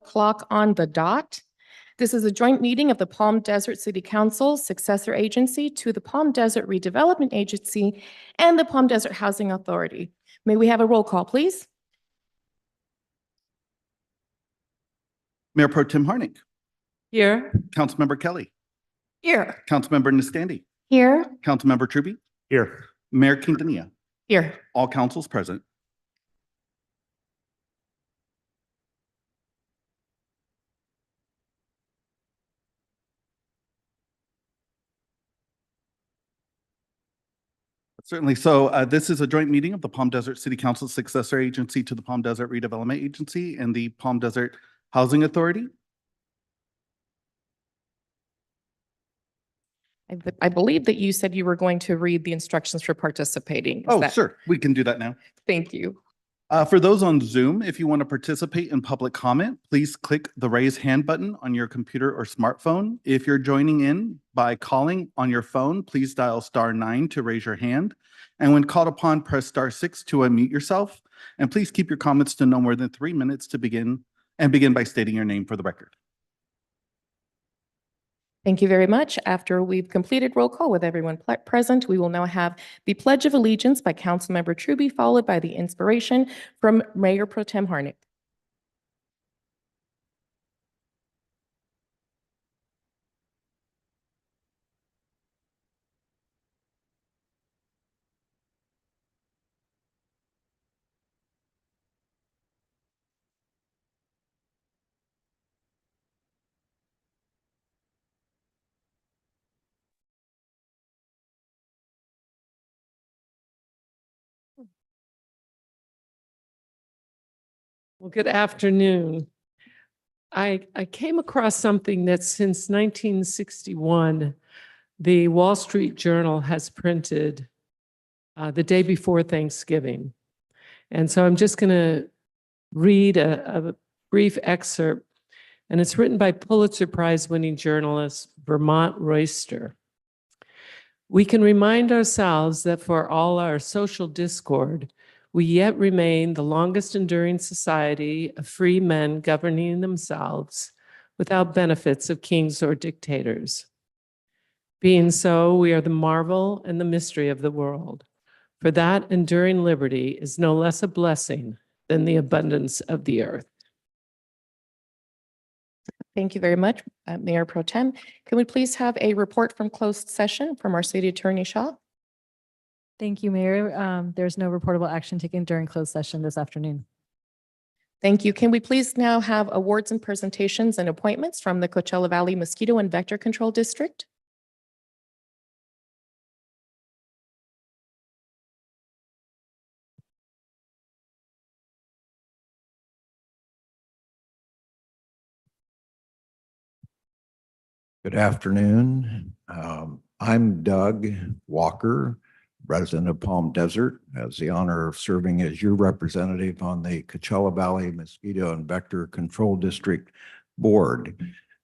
Clock on the dot. This is a joint meeting of the Palm Desert City Council, successor agency to the Palm Desert Redevelopment Agency and the Palm Desert Housing Authority. May we have a roll call, please? Mayor Pro Tem Harnick, Here. Councilmember Kelly, Here. Councilmember Nastandi, Here. Councilmember Truby, Here. Mayor Quintanilla, Here. all councils present. Certainly. So this is a joint meeting of the Palm Desert City Council successor agency to the Palm Desert Redevelopment Agency and the Palm Desert Housing Authority. I believe that you said you were going to read the instructions for participating. Sure. We can do that now. Thank you. For those on Zoom, if you want to participate in public comment, please click the raise hand button on your computer or smartphone. If you're joining in by calling on your phone, please dial *9 to raise your hand. And when called upon, press *6 to unmute yourself. And please keep your comments to no more than 3 minutes to begin, and begin by stating your name for the record. Thank you very much. After we've completed roll call with everyone present, we will now have the Pledge of Allegiance by Councilmember Truby, followed by the inspiration from Mayor Pro Tem Harnick. Well, good afternoon. I came across something that since 1961, the Wall Street Journal has printed the day before Thanksgiving. And so I'm just going to read a brief excerpt, and it's written by Pulitzer Prize winning journalist Vermont Royster. We can remind ourselves that for all our social discord, we yet remain the longest enduring society of free men governing themselves without benefits of kings or dictators. Being so, we are the marvel and the mystery of the world. For that enduring liberty is no less a blessing than the abundance of the earth. Thank you very much, Mayor Pro Tem. Can we please have a report from closed session from our City Attorney Shaw? Thank you, Mayor. There's no reportable action taken during closed session this afternoon. Thank you. Can we please now have awards and presentations and appointments from the Coachella Valley Mosquito and Vector Control District? Good afternoon. I'm Doug Walker, resident of Palm Desert. Has the honor of serving as your representative on the Coachella Valley Mosquito and Vector Control District Board.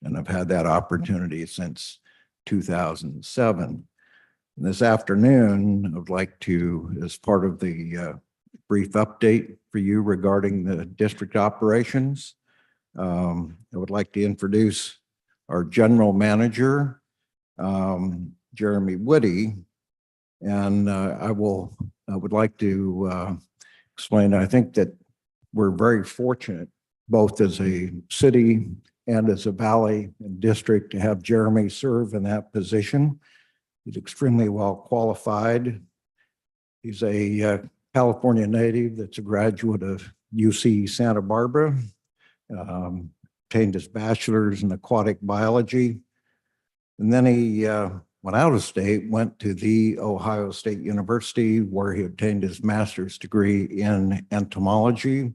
And I've had that opportunity since 2007. And this afternoon, I would like to, as part of the brief update for you regarding the district operations, I would like to introduce our general manager, Jeremy Woody. And I would like to explain, I think that we're very fortunate, both as a city and as a valley and district, to have Jeremy serve in that position. He's extremely well qualified. He's a California native that's a graduate of UC Santa Barbara, obtained his bachelor's in aquatic biology. And then he went out of state, went to the Ohio State University, where he obtained his master's degree in entomology.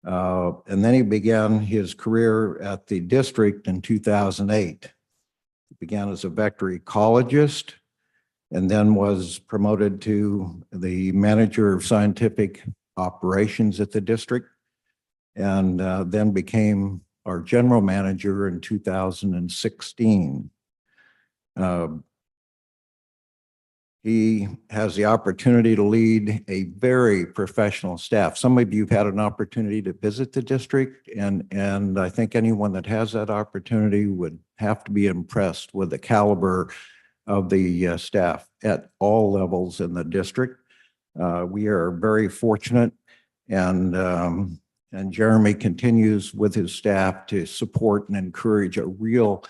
And then he began his career at the district in 2008. He began as a vector ecologist and then was promoted to the manager of scientific operations at the district, and then became our general manager in 2016. He has the opportunity to lead a very professional staff. Some of you have had an opportunity to visit the district, and I think anyone that has that opportunity would have to be impressed with the caliber of the staff at all levels in the district. We are very fortunate, and Jeremy continues with his staff to support and encourage a real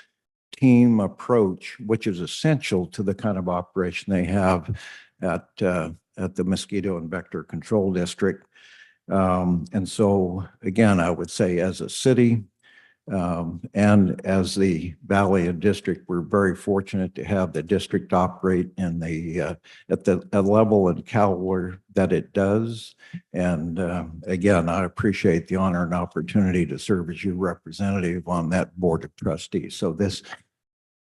team approach, which is essential to the kind of operation they have at the Mosquito and Vector Control District. And so, again, I would say as a city and as the Valley and District, we're very fortunate to have the district operate in at the level and caliber that it does. And again, I appreciate the honor and opportunity to serve as your representative on that board of trustees. So this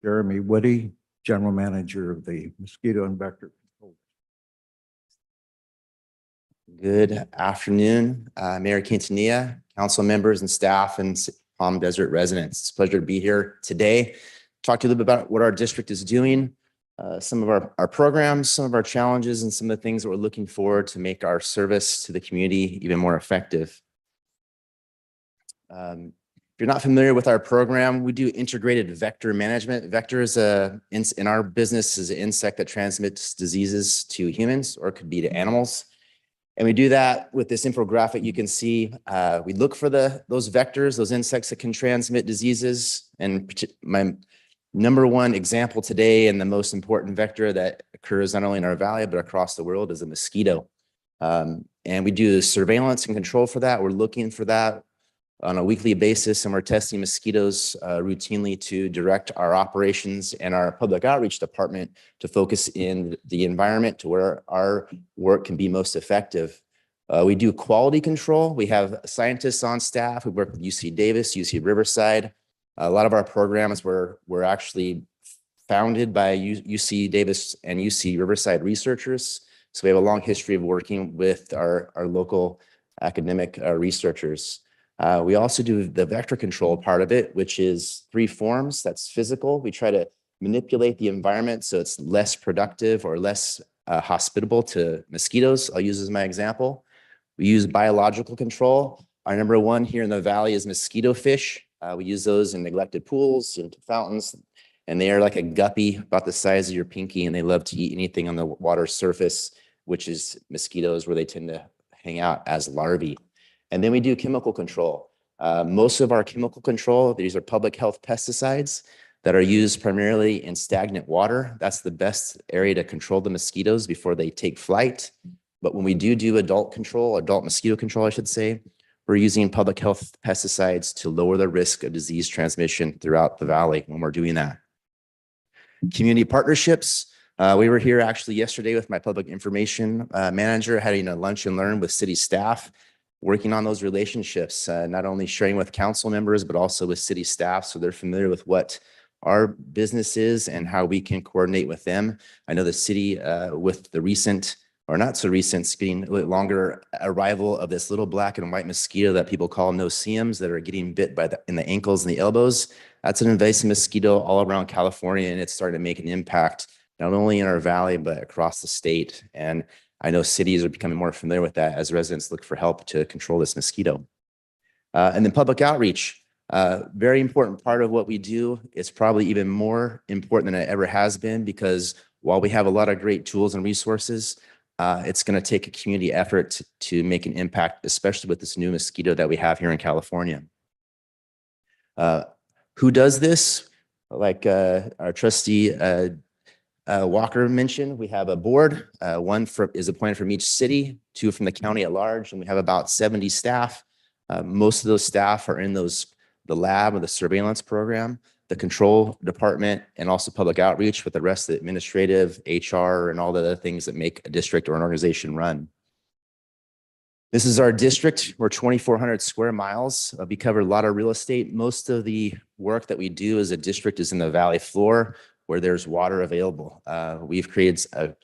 Jeremy Woody, General Manager of the Mosquito and Vector Control. Good afternoon, Mayor Quintanilla, council members and staff and Palm Desert residents. It's a pleasure to be here today. Talk to you a little bit about what our district is doing, some of our programs, some of our challenges, and some of the things that we're looking for to make our service to the community even more effective. If you're not familiar with our program, we do integrated vector management. Vector is in our business is an insect that transmits diseases to humans, or it could be to animals. And we do that with this infographic. You can see we look for those vectors, those insects that can transmit diseases. And my number one example today, and the most important vector that occurs not only in our valley, but across the world, is a mosquito. And we do surveillance and control for that. We're looking for that on a weekly basis, and we're testing mosquitoes routinely to direct our operations and our public outreach department to focus in the environment to where our work can be most effective. We do quality control. We have scientists on staff who work with UC Davis, UC Riverside. A lot of our programs were actually founded by UC Davis and UC Riverside researchers. So we have a long history of working with our local academic researchers. We also do the vector control part of it, which is 3 forms. That's physical. We try to manipulate the environment so it's less productive or less hospitable to mosquitoes. I'll use as my example. We use biological control. Our number one here in the valley is mosquito fish. We use those in neglected pools, into fountains, and they are like a guppy about the size of your pinky, and they love to eat anything on the water surface, which is mosquitoes, where they tend to hang out as larvae. And then we do chemical control. Most of our chemical control, these are public health pesticides that are used primarily in stagnant water. That's the best area to control the mosquitoes before they take flight. But when we do adult mosquito control, I should say, we're using public health pesticides to lower the risk of disease transmission throughout the valley when we're doing that. Community partnerships. We were here actually yesterday with my public information manager, having a lunch and learn with city staff, working on those relationships, not only sharing with council members, but also with city staff, so they're familiar with what our business is and how we can coordinate with them. I know the city with the recent, or not so recent, it's getting a little longer arrival of this little black and white mosquito that people call no-see-ums that are getting bit in the ankles and the elbows. That's an invasive mosquito all around California, and it's starting to make an impact not only in our valley, but across the state. And I know cities are becoming more familiar with that as residents look for help to control this mosquito. And then public outreach, very important part of what we do. It's probably even more important than it ever has been, because while we have a lot of great tools and resources, it's going to take a community effort to make an impact, especially with this new mosquito that we have here in California. Who does this? Like our trustee Walker mentioned, we have a board. One is appointed from each city, 2 from the county at large, and we have about 70 staff. Most of those staff are in the lab or the surveillance program, the control department, and also public outreach, with the rest of the administrative, HR, and all the other things that make a district or an organization run. This is our district. We're 2,400 square miles. We cover a lot of real estate. Most of the work that we do as a district is in the valley floor, where there's water available. We've created a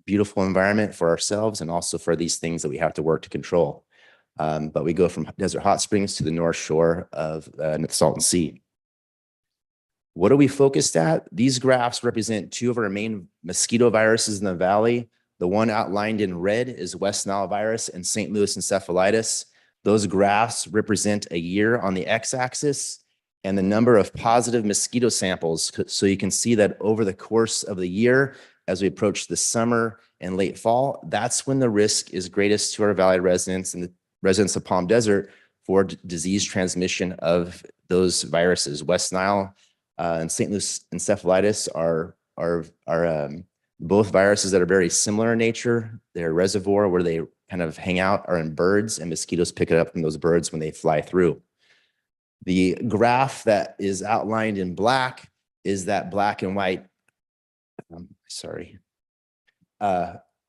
beautiful environment for ourselves and also for these things that we have to work to control. But we go from Desert Hot Springs to the North Shore of the Salton Sea. What are we focused at? These graphs represent two of our main mosquito viruses in the valley. The one outlined in red is West Nile virus and St. Louis encephalitis. Those graphs represent a year on the x-axis and the number of positive mosquito samples. So you can see that over the course of the year, as we approach the summer and late fall, that's when the risk is greatest to our valley residents and the residents of Palm Desert for disease transmission of those viruses. West Nile and St. Louis encephalitis are both viruses that are very similar in nature. Their reservoir where they kind of hang out are in birds, and mosquitoes pick it up from those birds when they fly through. The graph that is outlined in black is that black and white,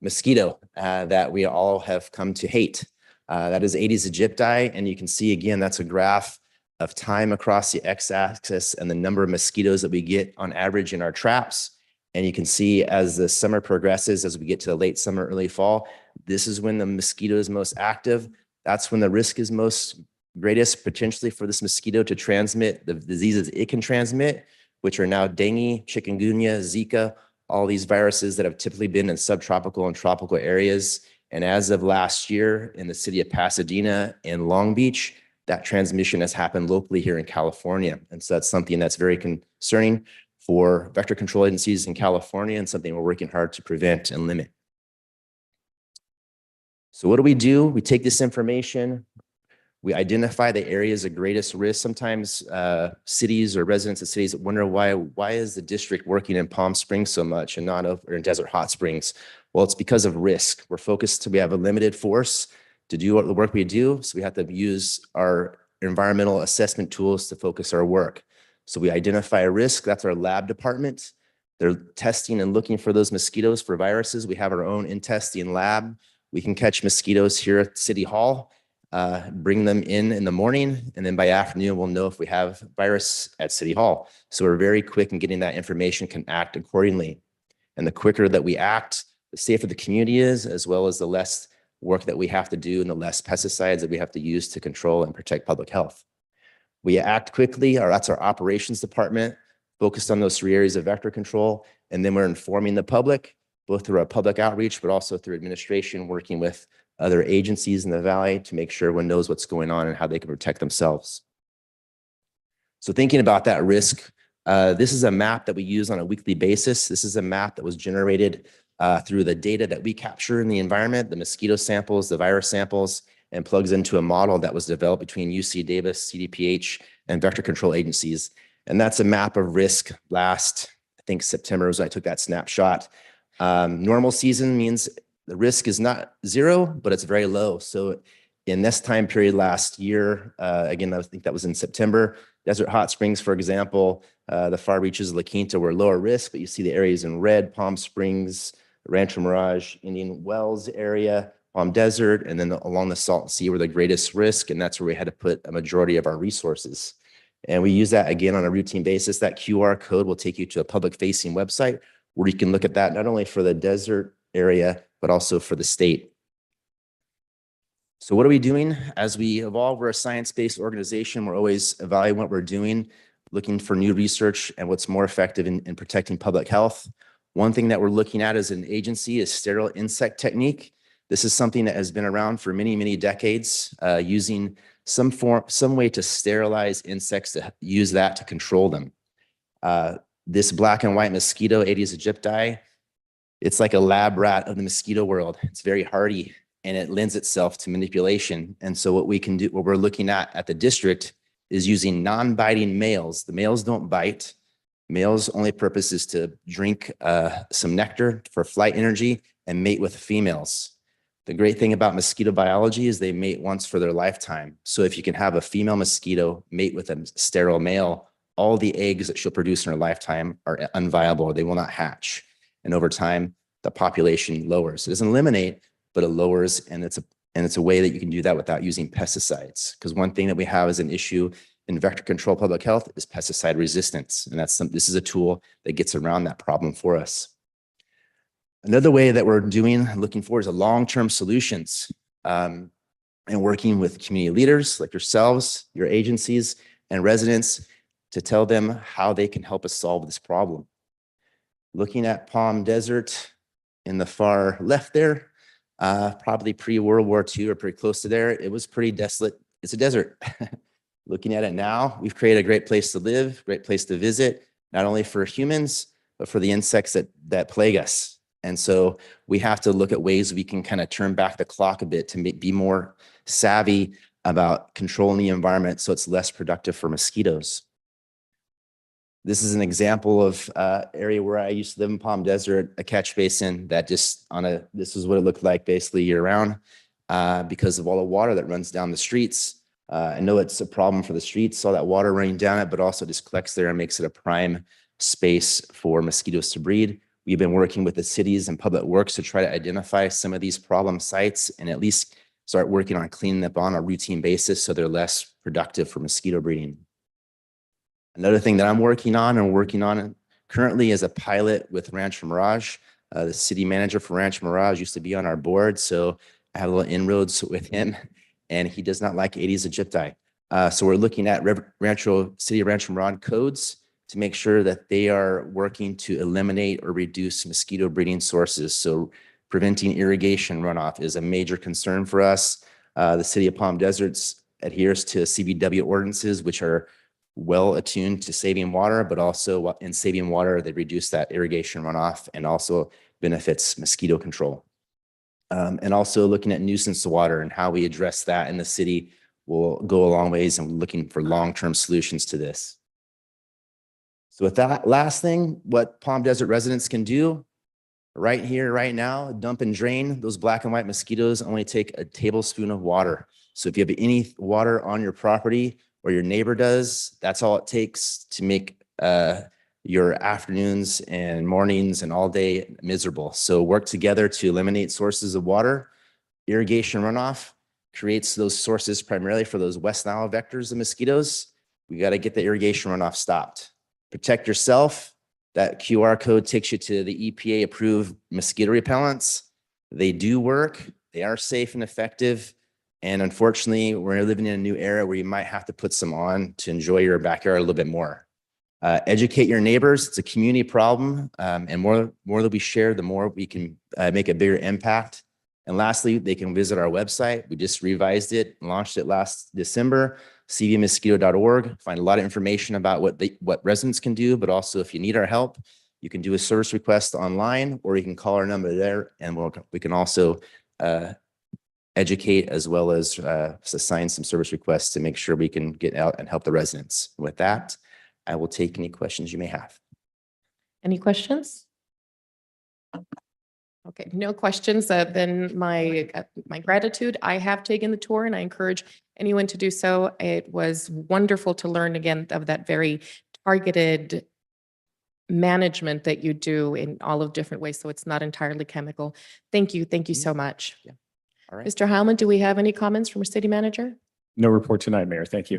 mosquito that we all have come to hate. That is Aedes aegypti, and you can see again, that's a graph of time across the x-axis and the number of mosquitoes that we get on average in our traps. And you can see as the summer progresses, as we get to the late summer, early fall, this is when the mosquito is most active. That's when the risk is most greatest potentially for this mosquito to transmit the diseases it can transmit, which are now dengue, chikungunya, Zika, all these viruses that have typically been in subtropical and tropical areas. And as of last year in the city of Pasadena and Long Beach, that transmission has happened locally here in California. And so that's something that's very concerning for vector control agencies in California and something we're working hard to prevent and limit. So what do? We take this information, we identify the areas of greatest risk. Sometimes cities or residents of cities wonder why is the district working in Palm Springs so much and not over in Desert Hot Springs? Well, it's because of risk. We're focused, we have a limited force to do the work we do. So we have to use our environmental assessment tools to focus our work. So we identify a risk, that's our lab department. They're testing and looking for those mosquitoes for viruses. We have our own in-testing lab. We can catch mosquitoes here at City Hall, bring them in the morning, and then by afternoon, we'll know if we have virus at City Hall. So we're very quick in getting that information, can act accordingly. And the quicker that we act, the safer the community is, as well as the less work that we have to do and the less pesticides that we have to use to control and protect public health. We act quickly, that's our operations department, focused on those 3 areas of vector control. And then we're informing the public, both through our public outreach, but also through administration, working with other agencies in the valley to make sure everyone knows what's going on and how they can protect themselves. So thinking about that risk, this is a map that we use on a weekly basis. This is a map that was generated through the data that we capture in the environment, the mosquito samples, the virus samples, and plugs into a model that was developed between UC Davis, CDPH, and vector control agencies. And that's a map of risk last, I think September was when I took that snapshot. Normal season means the risk is not zero, but it's very low. So in this time period last year, again, I think that was in September, Desert Hot Springs, for example, the far reaches of La Quinta were lower risk, but you see the areas in red, Palm Springs, Rancho Mirage, Indian Wells area, Palm Desert, and then along the Salton Sea were the greatest risk. And that's where we had to put a majority of our resources. And we use that again on a routine basis. That QR code will take you to a public facing website where you can look at that not only for the desert area, but also for the state. So what are we doing? As we evolve, we're a science-based organization. We're always evaluating what we're doing, looking for new research and what's more effective in protecting public health. One thing that we're looking at as an agency is sterile insect technique. This is something that has been around for many, many decades, using some way to sterilize insects, to use that to control them. This black and white mosquito, Aedes aegypti, it's like a lab rat of the mosquito world. It's very hardy and it lends itself to manipulation. And so what we can do, what we're looking at the district is using non-biting males. The males don't bite. Males' only purpose is to drink some nectar for flight energy and mate with females. The great thing about mosquito biology is they mate once for their lifetime. So if you can have a female mosquito mate with a sterile male, all the eggs that she'll produce in her lifetime are unviable. They will not hatch. And over time, the population lowers. It doesn't eliminate, but it lowers. And it's a way that you can do that without using pesticides. Because one thing that we have as an issue in vector control public health is pesticide resistance. And this is a tool that gets around that problem for us. Another way that we're looking for is a long-term solutions, and working with community leaders like yourselves, your agencies, and residents, to tell them how they can help us solve this problem. Looking at Palm Desert in the far left there, probably pre-World War II or pretty close to there, it was pretty desolate. It's a desert. Looking at it now, we've created a great place to live, great place to visit, not only for humans, but for the insects that plague us. And so we have to look at ways we can kind of turn back the clock a bit to be more savvy about controlling the environment so it's less productive for mosquitoes. This is an example of area where I used to live in Palm Desert, a catch basin that just this is what it looked like basically year round because of all the water that runs down the streets. I know it's a problem for the streets, all that water running down it, but also just collects there and makes it a prime space for mosquitoes to breed. We've been working with the cities and public works to try to identify some of these problem sites and at least start working on cleaning them on a routine basis so they're less productive for mosquito breeding. Another thing that I'm working on currently is a pilot with Rancho Mirage. The city manager for Rancho Mirage used to be on our board, so I have a little inroads with him, and he does not like Aedes aegypti. So we're looking at City of Rancho Mirage codes to make sure that they are working to eliminate or reduce mosquito breeding sources. So preventing irrigation runoff is a major concern for us. The city of Palm Desert adheres to CBW ordinances, which are well attuned to saving water, but also in saving water, they reduce that irrigation runoff and also benefits mosquito control. And also looking at nuisance water and how we address that in the city will go a long ways and looking for long-term solutions to this. So with that last thing, what Palm Desert residents can do right here, right now, dump and drain. Those black and white mosquitoes only take a tablespoon of water. So if you have any water on your property or your neighbor does, that's all it takes to make your afternoons and mornings and all day miserable. So work together to eliminate sources of water. Irrigation runoff creates those sources primarily for those West Nile vectors of mosquitoes. We got to get the irrigation runoff stopped. Protect yourself. That QR code takes you to the EPA approved mosquito repellents. They do work. They are safe and effective. And unfortunately, we're living in a new era where you might have to put some on to enjoy your backyard a little bit more. Educate your neighbors. It's a community problem. And more that we share, the more we can make a bigger impact. And lastly, they can visit our website. We just revised it, launched it last December, cvmosquito.org. Find a lot of information about what residents can do, but also if you need our help, you can do a service request online, or you can call our number there, and we can also educate as well as assign some service requests to make sure we can get out and help the residents. With that, I will take any questions you may have. Any questions? Okay, no questions. Then my gratitude. I have taken the tour and I encourage anyone to do so. It was wonderful to learn again of that very targeted management that you do in all of different ways. So it's not entirely chemical. Thank you. Thank you so much. Yeah. All right. Mr. Heilman, do we have any comments from our city manager? No report tonight, Mayor. Thank you.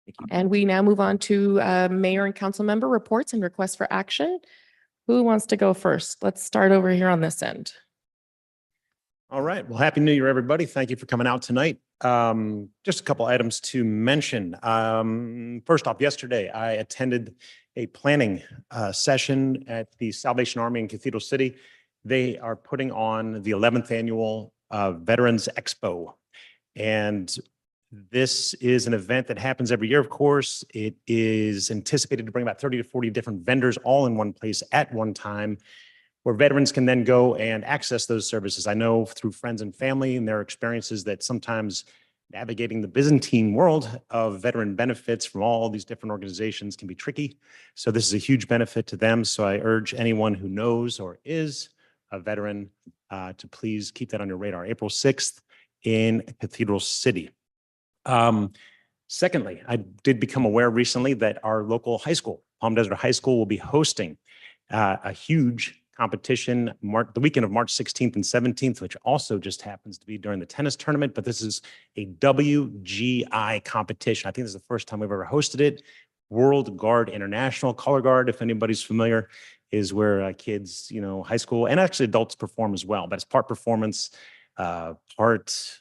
Thank you. And we now move on to mayor and council member reports and requests for action. Who wants to go first? Let's start over here on this end. All right. Well, Happy New Year, everybody. Thank you for coming out tonight. Just a couple items to mention. First off, yesterday, I attended a planning session at the Salvation Army in Cathedral City. They are putting on the 11th annual Veterans Expo. And this is an event that happens every year, of course. It is anticipated to bring about 30 to 40 different vendors all in one place at one time, where veterans can then go and access those services. I know through friends and family and their experiences that sometimes navigating the Byzantine world of veteran benefits from all these different organizations can be tricky. So this is a huge benefit to them. So I urge anyone who knows or is a veteran to please keep that on your radar. April 6th in Cathedral City. Secondly, I did become aware recently that our local high school, Palm Desert High School, will be hosting a huge competition the weekend of March 16th and 17th, which also just happens to be during the tennis tournament. But this is a WGI competition. I think this is the first time we've ever hosted it. World Guard International, Color Guard, if anybody's familiar, is where kids, high school and actually adults perform as well. But it's part performance, part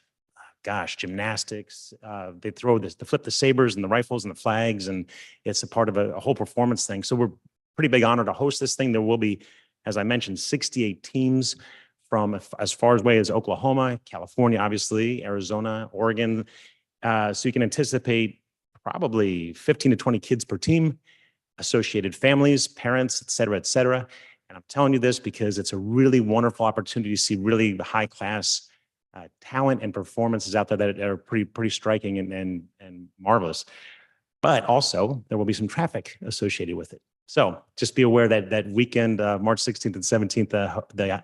gosh, gymnastics. They throw this, they flip the sabers and the rifles and the flags, and it's a part of a whole performance thing. So we're pretty big honor to host this thing. There will be, as I mentioned, 68 teams from as far away as Oklahoma, California, obviously, Arizona, Oregon. So you can anticipate probably 15 to 20 kids per team, associated families, parents, et cetera, et cetera. And I'm telling you this because it's a really wonderful opportunity to see really high class talent and performances out there that are pretty striking and marvelous. But also there will be some traffic associated with it. So just be aware that that weekend, March 16th and 17th, the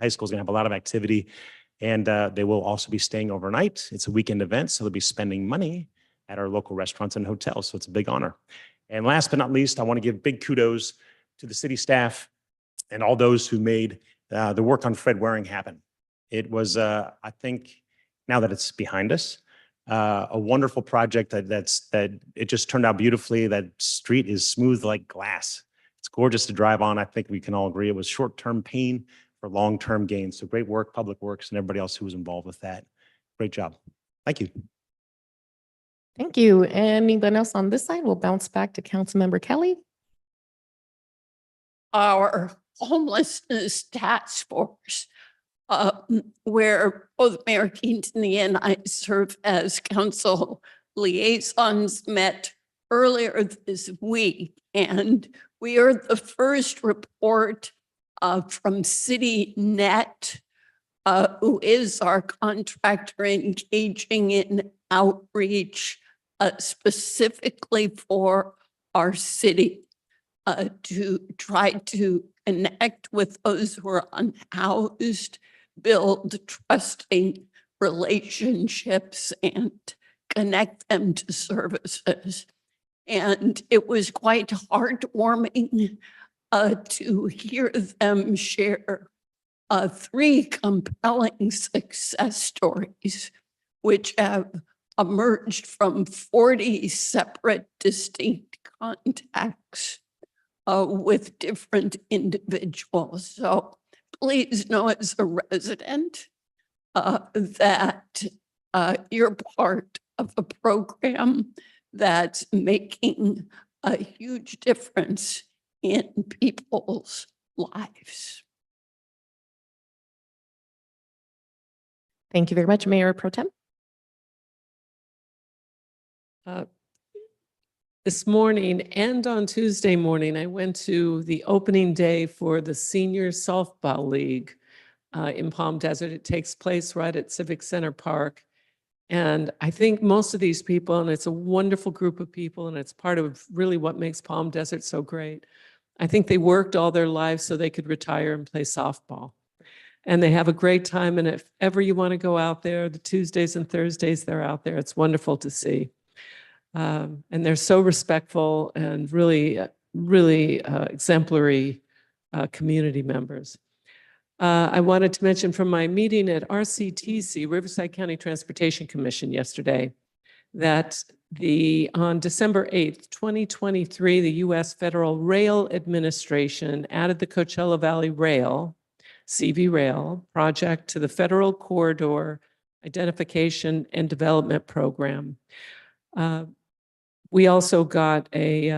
high school is going to have a lot of activity, and they will also be staying overnight. It's a weekend event, so they'll be spending money at our local restaurants and hotels. So it's a big honor. And last but not least, I want to give big kudos to the city staff and all those who made the work on Fred Waring happen. It was, I think, now that it's behind us, a wonderful project that it just turned out beautifully. That street is smooth like glass. It's gorgeous to drive on. I think we can all agree it was short-term pain for long-term gain. So great work, Public Works, and everybody else who was involved with that. Great job. Thank you. Thank you. Anyone else on this side? We'll bounce back to Councilmember Kelly. Our homelessness task force, where both Mayor Quintanilla and I serve as council liaisons, met earlier this week. And we are the first report from CityNet, who is our contractor engaging in outreach specifically for our city to try to connect with those who are unhoused, build trusting relationships, and connect them to services. And it was quite heartwarming to hear them share 3 compelling success stories, which have emerged from 40 separate, distinct contacts with different individuals. So please know as a resident that you're part of a program that's making a huge difference in people's lives. Thank you very much, Mayor Pro Tem. This morning and on Tuesday morning, I went to the opening day for the Senior Softball League in Palm Desert. It takes place right at Civic Center Park. And I think most of these people, and it's a wonderful group of people, and it's part of really what makes Palm Desert so great. I think they worked all their lives so they could retire and play softball. And they have a great time. And if ever you want to go out there, the Tuesdays and Thursdays, they're out there. It's wonderful to see. And they're so respectful and really exemplary community members. I wanted to mention from my meeting at RCTC, Riverside County Transportation Commission yesterday, that on December 8th, 2023, the U.S. Federal Rail Administration added the Coachella Valley Rail, CV Rail, project to the Federal Corridor Identification and Development Program. We also got a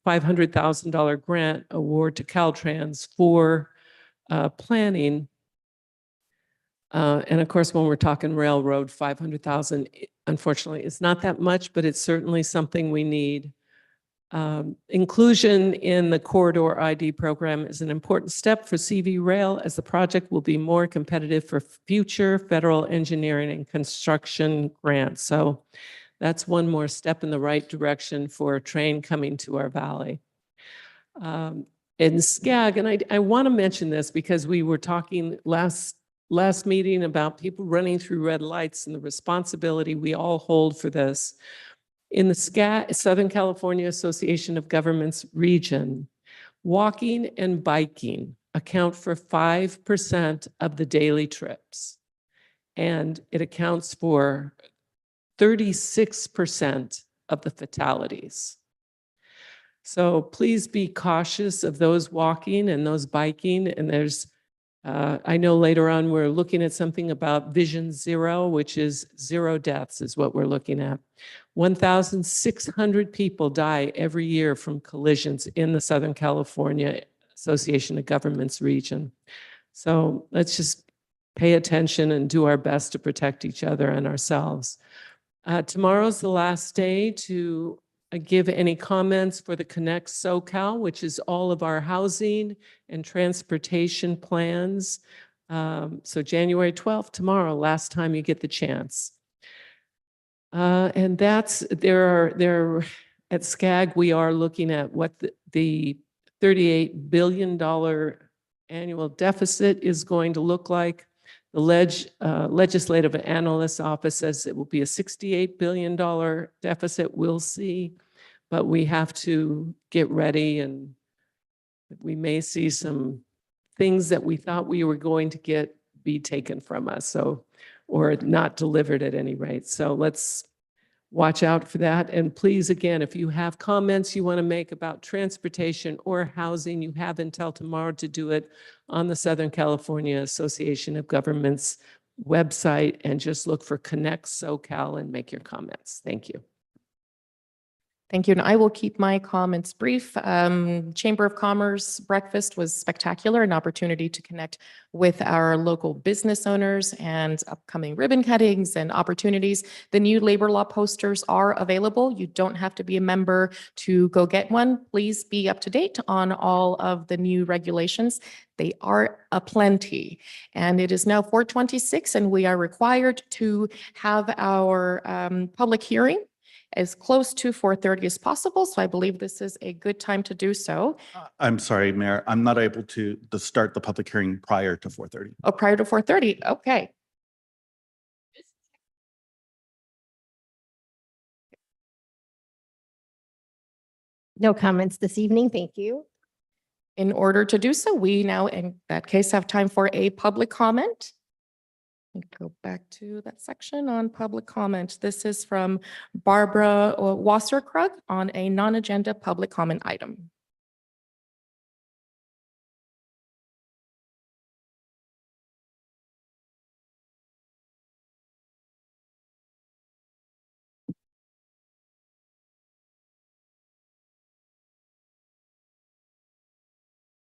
$500,000 grant award to Caltrans for planning. And of course, when we're talking railroad, 500,000, unfortunately, is not that much, but it's certainly something we need. Inclusion in the Corridor ID program is an important step for CV Rail, as the project will be more competitive for future federal engineering and construction grants. So that's one more step in the right direction for a train coming to our valley. In Skag, and I want to mention this because we were talking last meeting about people running through red lights and the responsibility we all hold for this. In the Skag, Southern California Association of Governments region, walking and biking account for 5% of the daily trips. And it accounts for 36% of the fatalities. So please be cautious of those walking and those biking. And there's I know later on, we're looking at something about Vision Zero, which is 0 deaths is what we're looking at. 1,600 people die every year from collisions in the Southern California Association of Governments region. So let's just pay attention and do our best to protect each other and ourselves. Tomorrow's the last day to give any comments for the Connect SoCal, which is all of our housing and transportation plans. So January 12th, tomorrow, last time you get the chance. And that's, at SCAG, we are looking at what the $38 billion annual deficit is going to look like. The Legislative Analyst's Office says it will be a $68 billion deficit. We'll see, but we have to get ready, and we may see some things that we thought we were going to get be taken from us, so, or not delivered at any rate. So let's watch out for that. And please, again, if you have comments you want to make about transportation or housing, you have until tomorrow to do it on the Southern California Association of Governments website, and just look for Connect SoCal and make your comments. Thank you. Thank you. And I will keep my comments brief. Chamber of Commerce breakfast was spectacular, an opportunity to connect with our local business owners and upcoming ribbon cuttings and opportunities. The new labor law posters are available. You don't have to be a member to go get one. Please be up to date on all of the new regulations. They are aplenty. And it is now 4:26, and we are required to have our public hearing as close to 4:30 as possible. So I believe this is a good time to do so. I'm sorry, Mayor, I'm not able to start the public hearing prior to 4:30. Oh, prior to 4:30. Okay. No comments this evening. Thank you. In order to do so, we now, in that case, have time for a public comment. Go back to that section on public comment. This is from Barbara Wasserkrug on a non-agenda public comment item.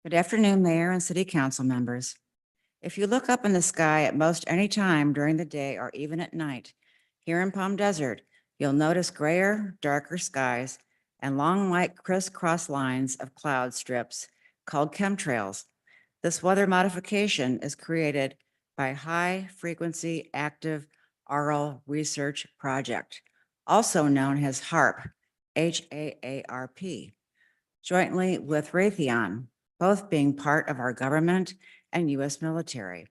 Good afternoon, Mayor and City Council members. If you look up in the sky at most any time during the day or even at night, here in Palm Desert, you'll notice grayer, darker skies and long white crisscross lines of cloud strips called chemtrails. This weather modification is created by High Frequency Active Auroral Research Project, also known as HAARP, H-A-A-R-P, jointly with Raytheon, both being part of our government and U.S. military.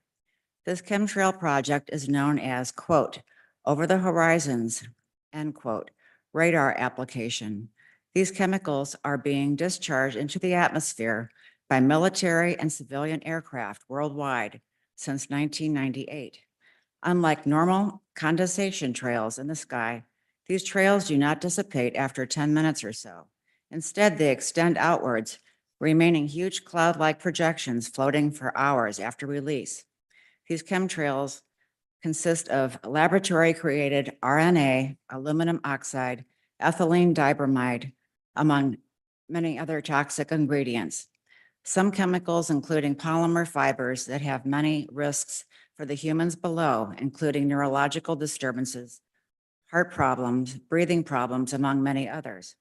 This chemtrail project is known as, quote, over the horizons, end quote, radar application. These chemicals are being discharged into the atmosphere by military and civilian aircraft worldwide since 1998. Unlike normal condensation trails in the sky, these trails do not dissipate after 10 minutes or so. Instead, they extend outwards, remaining huge cloud-like projections floating for hours after release. These chemtrails consist of laboratory-created RNA, aluminum oxide, ethylene dibromide, among many other toxic ingredients. Some chemicals, including polymer fibers that have many risks for the humans below, including neurological disturbances, heart problems, breathing problems, among many others.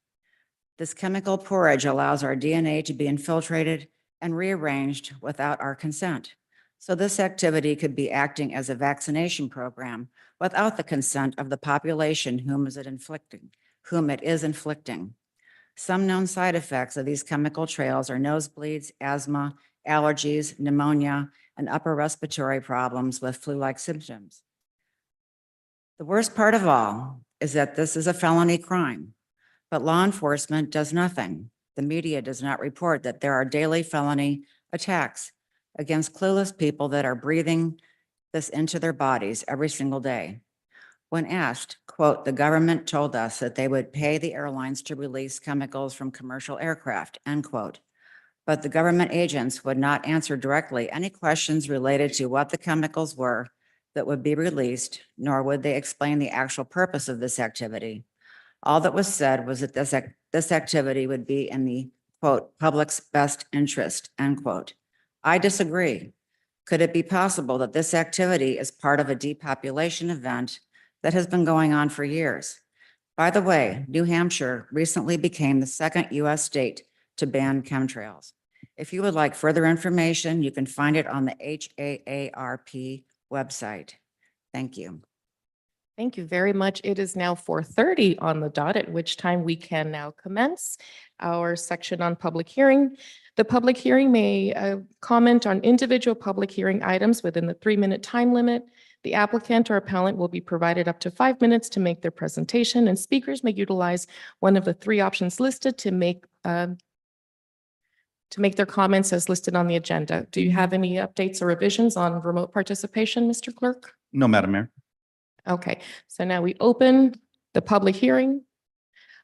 This chemical porridge allows our DNA to be infiltrated and rearranged without our consent. So this activity could be acting as a vaccination program without the consent of the population whom it is inflicting. Some known side effects of these chemical trails are nosebleeds, asthma, allergies, pneumonia, and upper respiratory problems with flu-like symptoms. The worst part of all is that this is a felony crime, but law enforcement does nothing. The media does not report that there are daily felony attacks against clueless people that are breathing this into their bodies every single day. When asked, quote, the government told us that they would pay the airlines to release chemicals from commercial aircraft, end quote. but the government agents would not answer directly any questions related to what the chemicals were that would be released, nor would they explain the actual purpose of this activity. All that was said was that this activity would be in the, quote, public's best interest, end quote. I disagree. Could it be possible that this activity is part of a depopulation event that has been going on for years? By the way, New Hampshire recently became the second U.S. state to ban chemtrails. If you would like further information, you can find it on the HAARP website. Thank you. Thank you very much. It is now 4:30 on the dot, at which time we can now commence our section on public hearing. The public hearing may comment on individual public hearing items within the 3-minute time limit. The applicant or appellant will be provided up to 5 minutes to make their presentation, and speakers may utilize one of the 3 options listed to make their comments as listed on the agenda. Do you have any updates or revisions on remote participation, Mr. Clerk? No, Madam Mayor. Okay, so now we open the public hearing.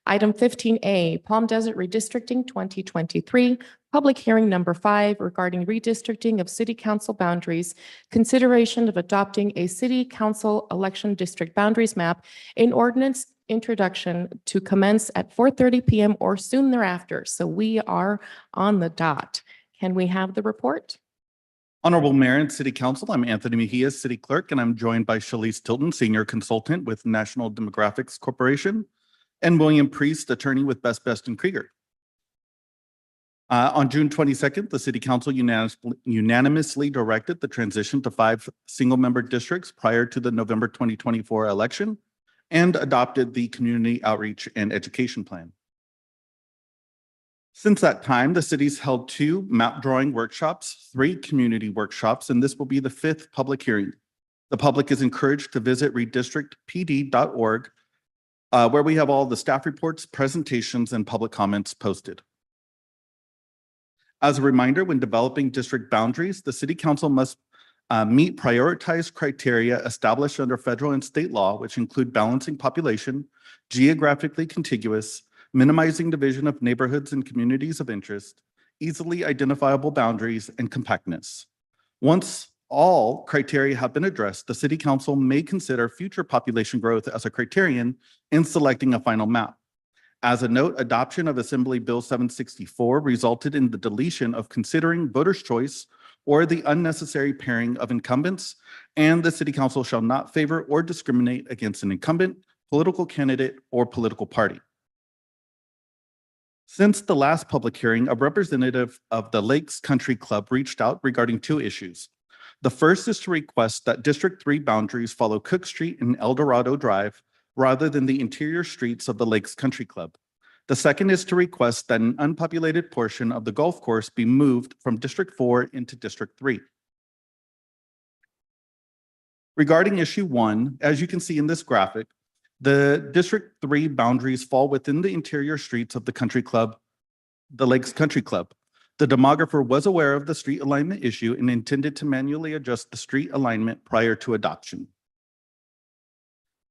Item 15A, Palm Desert Redistricting 2023, public hearing number 5 regarding redistricting of city council boundaries, consideration of adopting a city council election district boundaries map, in ordinance introduction to commence at 4:30 PM or soon thereafter. So we are on the dot. Can we have the report? Honorable Mayor and City Council, I'm Anthony Mejia, City Clerk, and I'm joined by Shalice Tilton, Senior Consultant with National Demographics Corporation, and William Priest, Attorney with Best and Krieger. On June 22nd, the City Council unanimously directed the transition to 5 single-member districts prior to the November 2024 election and adopted the Community Outreach and Education Plan. Since that time, the city's held 2 map drawing workshops, 3 community workshops, and this will be the 5th public hearing. The public is encouraged to visit redistrictpd.org, where we have all the staff reports, presentations, and public comments posted. As a reminder, when developing district boundaries, the City Council must meet prioritized criteria established under federal and state law, which include balancing population, geographically contiguous, minimizing division of neighborhoods and communities of interest, easily identifiable boundaries, and compactness. Once all criteria have been addressed, the City Council may consider future population growth as a criterion in selecting a final map. As a note, adoption of Assembly Bill 764 resulted in the deletion of considering voter's choice or the unnecessary pairing of incumbents, and the City Council shall not favor or discriminate against an incumbent, political candidate, or political party. Since the last public hearing, a representative of the Lakes Country Club reached out regarding 2 issues. The first is to request that District 3 boundaries follow Cook Street and El Dorado Drive rather than the interior streets of the Lakes Country Club. The second is to request that an unpopulated portion of the golf course be moved from District 4 into District 3. Regarding issue 1, as you can see in this graphic, the District 3 boundaries fall within the interior streets of the country club, the Lakes Country Club. The demographer was aware of the street alignment issue and intended to manually adjust the street alignment prior to adoption.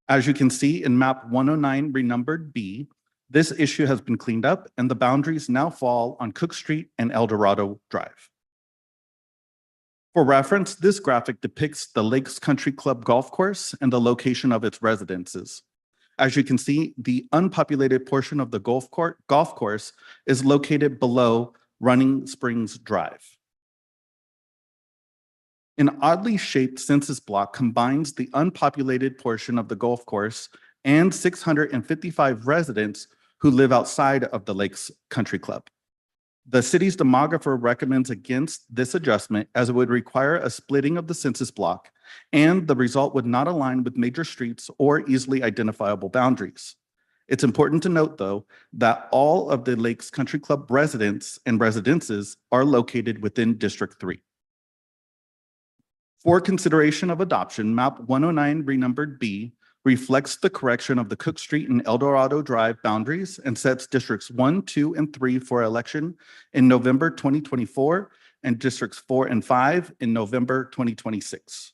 As you can see in map 109 renumbered B, this issue has been cleaned up and the boundaries now fall on Cook Street and El Dorado Drive. For reference, this graphic depicts the Lakes Country Club golf course and the location of its residences. As you can see, the unpopulated portion of the golf course is located below Running Springs Drive. An oddly shaped census block combines the unpopulated portion of the golf course and 655 residents who live outside of the Lakes Country Club. The city's demographer recommends against this adjustment as it would require a splitting of the census block, and the result would not align with major streets or easily identifiable boundaries. It's important to note, though, that all of the Lakes Country Club residents and residences are located within District 3. For consideration of adoption, map 109 renumbered B reflects the correction of the Cook Street and El Dorado Drive boundaries and sets districts 1, 2, and 3 for election in November 2024 and districts 4 and 5 in November 2026.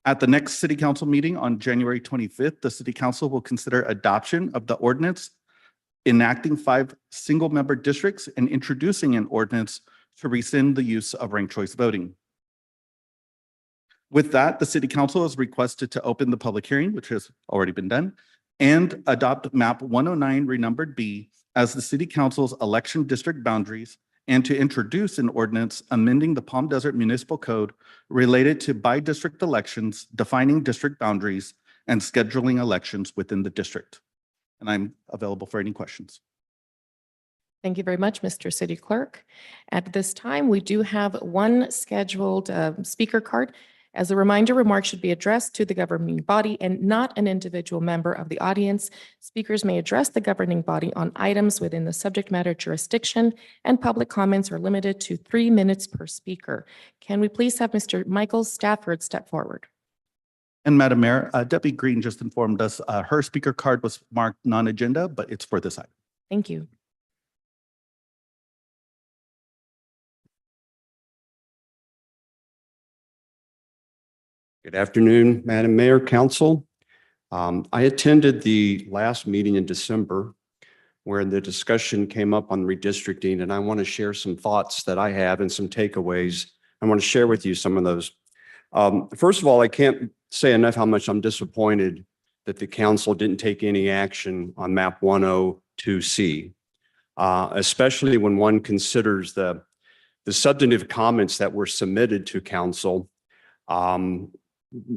At the next City Council meeting on January 25th, the City Council will consider adoption of the ordinance enacting 5 single-member districts, and introducing an ordinance to rescind the use of ranked choice voting. With that, the City Council is requested to open the public hearing, which has already been done, and adopt map 109 renumbered B as the City Council's election district boundaries, and to introduce an ordinance amending the Palm Desert Municipal Code related to by-district elections, defining district boundaries, and scheduling elections within the district. And I'm available for any questions. Thank you very much, Mr. City Clerk. At this time, we do have one scheduled speaker card. As a reminder, remarks should be addressed to the governing body and not an individual member of the audience. Speakers may address the governing body on items within the subject matter jurisdiction, and public comments are limited to 3 minutes per speaker. Can we please have Mr. Michael Stafford step forward? And Madam Mayor, Debbie Green just informed us her speaker card was marked non-agenda, but it's for this item. Thank you. Good afternoon, Madam Mayor, Council. I attended the last meeting in December where the discussion came up on redistricting, and I want to share some thoughts that I have and some takeaways. I want to share with you some of those. First of all, I can't say enough how much I'm disappointed that the council didn't take any action on map 102C, especially when one considers the substantive comments that were submitted to council.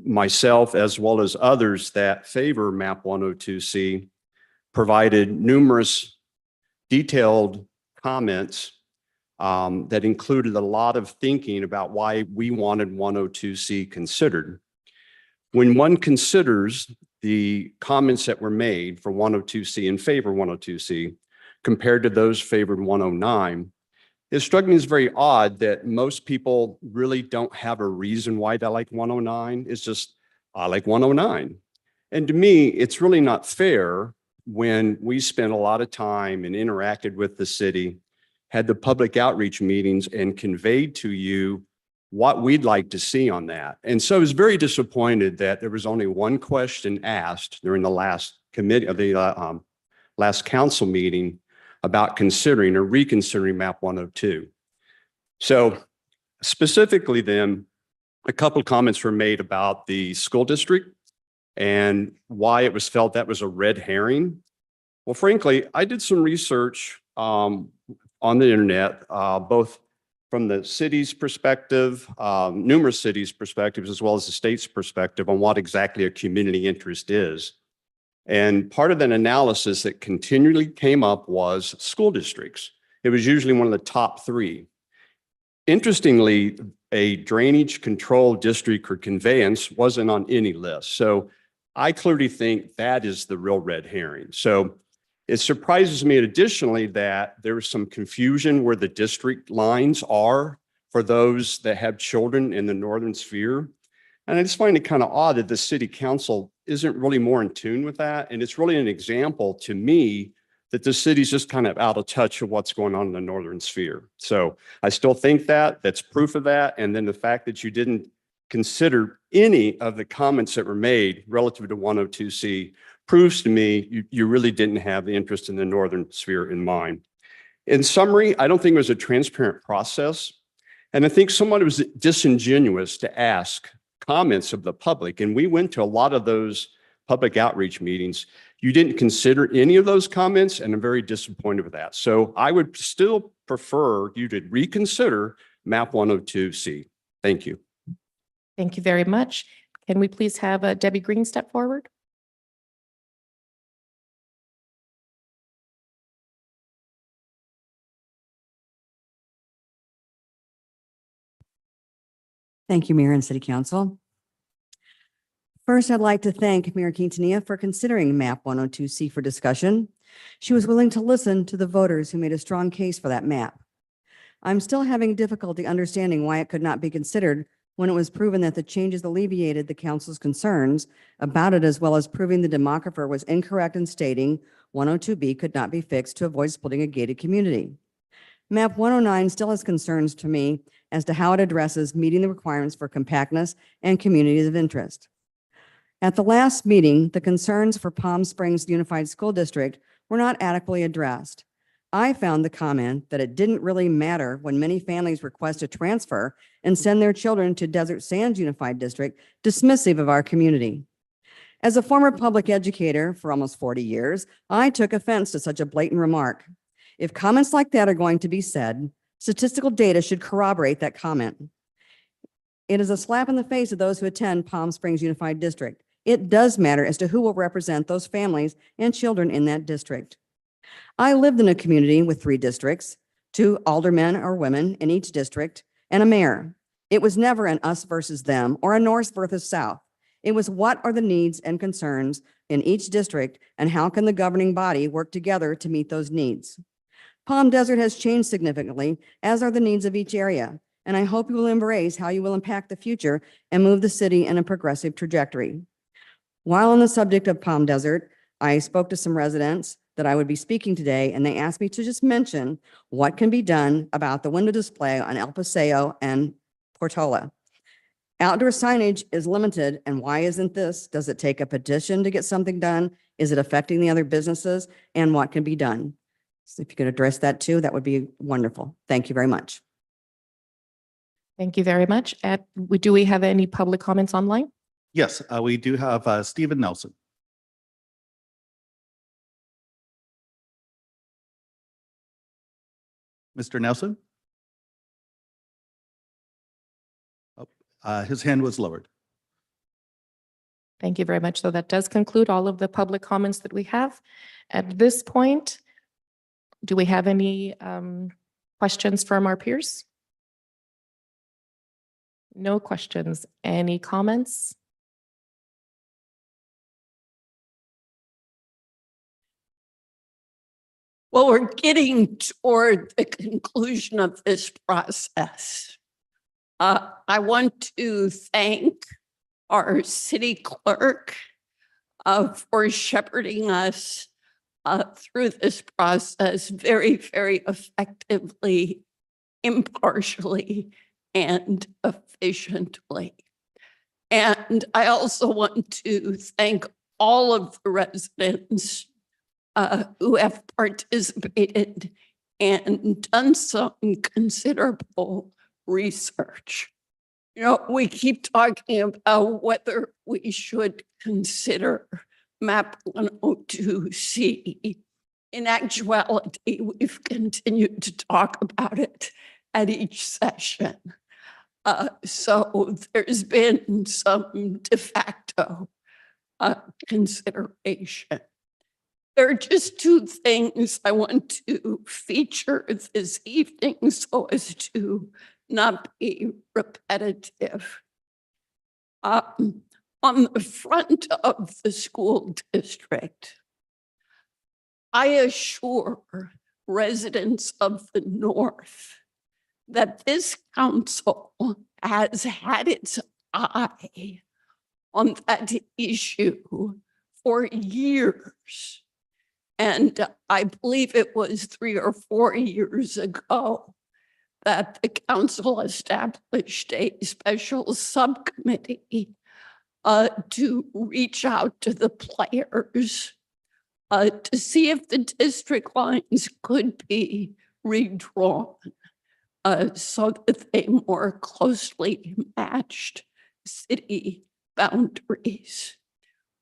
Myself, as well as others that favor map 102C, provided numerous detailed comments that included a lot of thinking about why we wanted 102C considered. When one considers the comments that were made for 102C in favor of 102C compared to those favored 109, it struck me as very odd that most people really don't have a reason why they like 109. It's just, I like 109. And to me, it's really not fair when we spent a lot of time and interacted with the city, had the public outreach meetings, and conveyed to you what we'd like to see on that. And so I was very disappointed that there was only one question asked during the last committee of the last council meeting about considering or reconsidering map 102. So specifically then, a couple of comments were made about the school district and why it was felt that was a red herring. Well, frankly, I did some research on the internet, both from the city's perspective, numerous cities' perspectives, as well as the state's perspective on what exactly a community interest is. And part of that analysis that continually came up was school districts. It was usually one of the top 3. Interestingly, a drainage control district or conveyance wasn't on any list. So I clearly think that is the real red herring. So it surprises me additionally that there was some confusion where the district lines are for those that have children in the northern sphere. And I just find it kind of odd that the city council isn't really more in tune with that. And it's really an example to me that the city's just kind of out of touch with what's going on in the northern sphere. So I still think that's proof of that. And then the fact that you didn't consider any of the comments that were made relative to 102C proves to me you really didn't have the interest in the northern sphere in mind. In summary, I don't think it was a transparent process. And I think somewhat it was disingenuous to ask comments of the public. And we went to a lot of those public outreach meetings. You didn't consider any of those comments, and I'm very disappointed with that. So I would still prefer you to reconsider map 102C. Thank you. Thank you very much. Can we please have Debbie Green step forward? Thank you, Mayor and City Council. First, I'd like to thank Mayor Quintanilla for considering map 102C for discussion. She was willing to listen to the voters who made a strong case for that map. I'm still having difficulty understanding why it could not be considered when it was proven that the changes alleviated the council's concerns about it, as well as proving the demographer was incorrect in stating 102B could not be fixed to avoid splitting a gated community. Map 109 still has concerns to me as to how it addresses meeting the requirements for compactness and communities of interest. At the last meeting, the concerns for Palm Springs Unified School District were not adequately addressed. I found the comment that it didn't really matter when many families request a transfer and send their children to Desert Sands Unified District dismissive of our community. As a former public educator for almost 40 years, I took offense to such a blatant remark. If comments like that are going to be said, statistical data should corroborate that comment. It is a slap in the face of those who attend Palm Springs Unified District. It does matter as to who will represent those families and children in that district. I lived in a community with 3 districts, 2 aldermen or women in each district, and a mayor. It was never an us versus them or a north versus south. It was what are the needs and concerns in each district and how can the governing body work together to meet those needs? Palm Desert has changed significantly, as are the needs of each area, and I hope you will embrace how you will impact the future and move the city in a progressive trajectory. While on the subject of Palm Desert, I spoke to some residents that I would be speaking today, and they asked me to just mention what can be done about the window display on El Paseo and Portola. Outdoor signage is limited, and why isn't this? Does it take a petition to get something done? Is it affecting the other businesses? And what can be done? So if you could address that too, that would be wonderful. Thank you very much. Thank you very much. Do we have any public comments online? Yes, we do have Stephen Nelson. Mr. Nelson? His hand was lowered. Thank you very much. So that does conclude all of the public comments that we have. At this point, do we have any questions from our peers? No questions. Any comments? Well, we're getting toward the conclusion of this process. I want to thank our city clerk for shepherding us through this process very, very effectively, impartially, and efficiently. And I also want to thank all of the residents who have participated and done some considerable research. You know, we keep talking about whether we should consider MAP 102C. In actuality, we've continued to talk about it at each session. So there's been some de facto consideration. There are just 2 things I want to feature this evening so as to not be repetitive. On the front of the school district, I assure residents of the North that this council has had its eye on that issue for years. And I believe it was 3 or 4 years ago that the council established a special subcommittee to reach out to the players to see if the district lines could be redrawn so that they more closely matched city boundaries.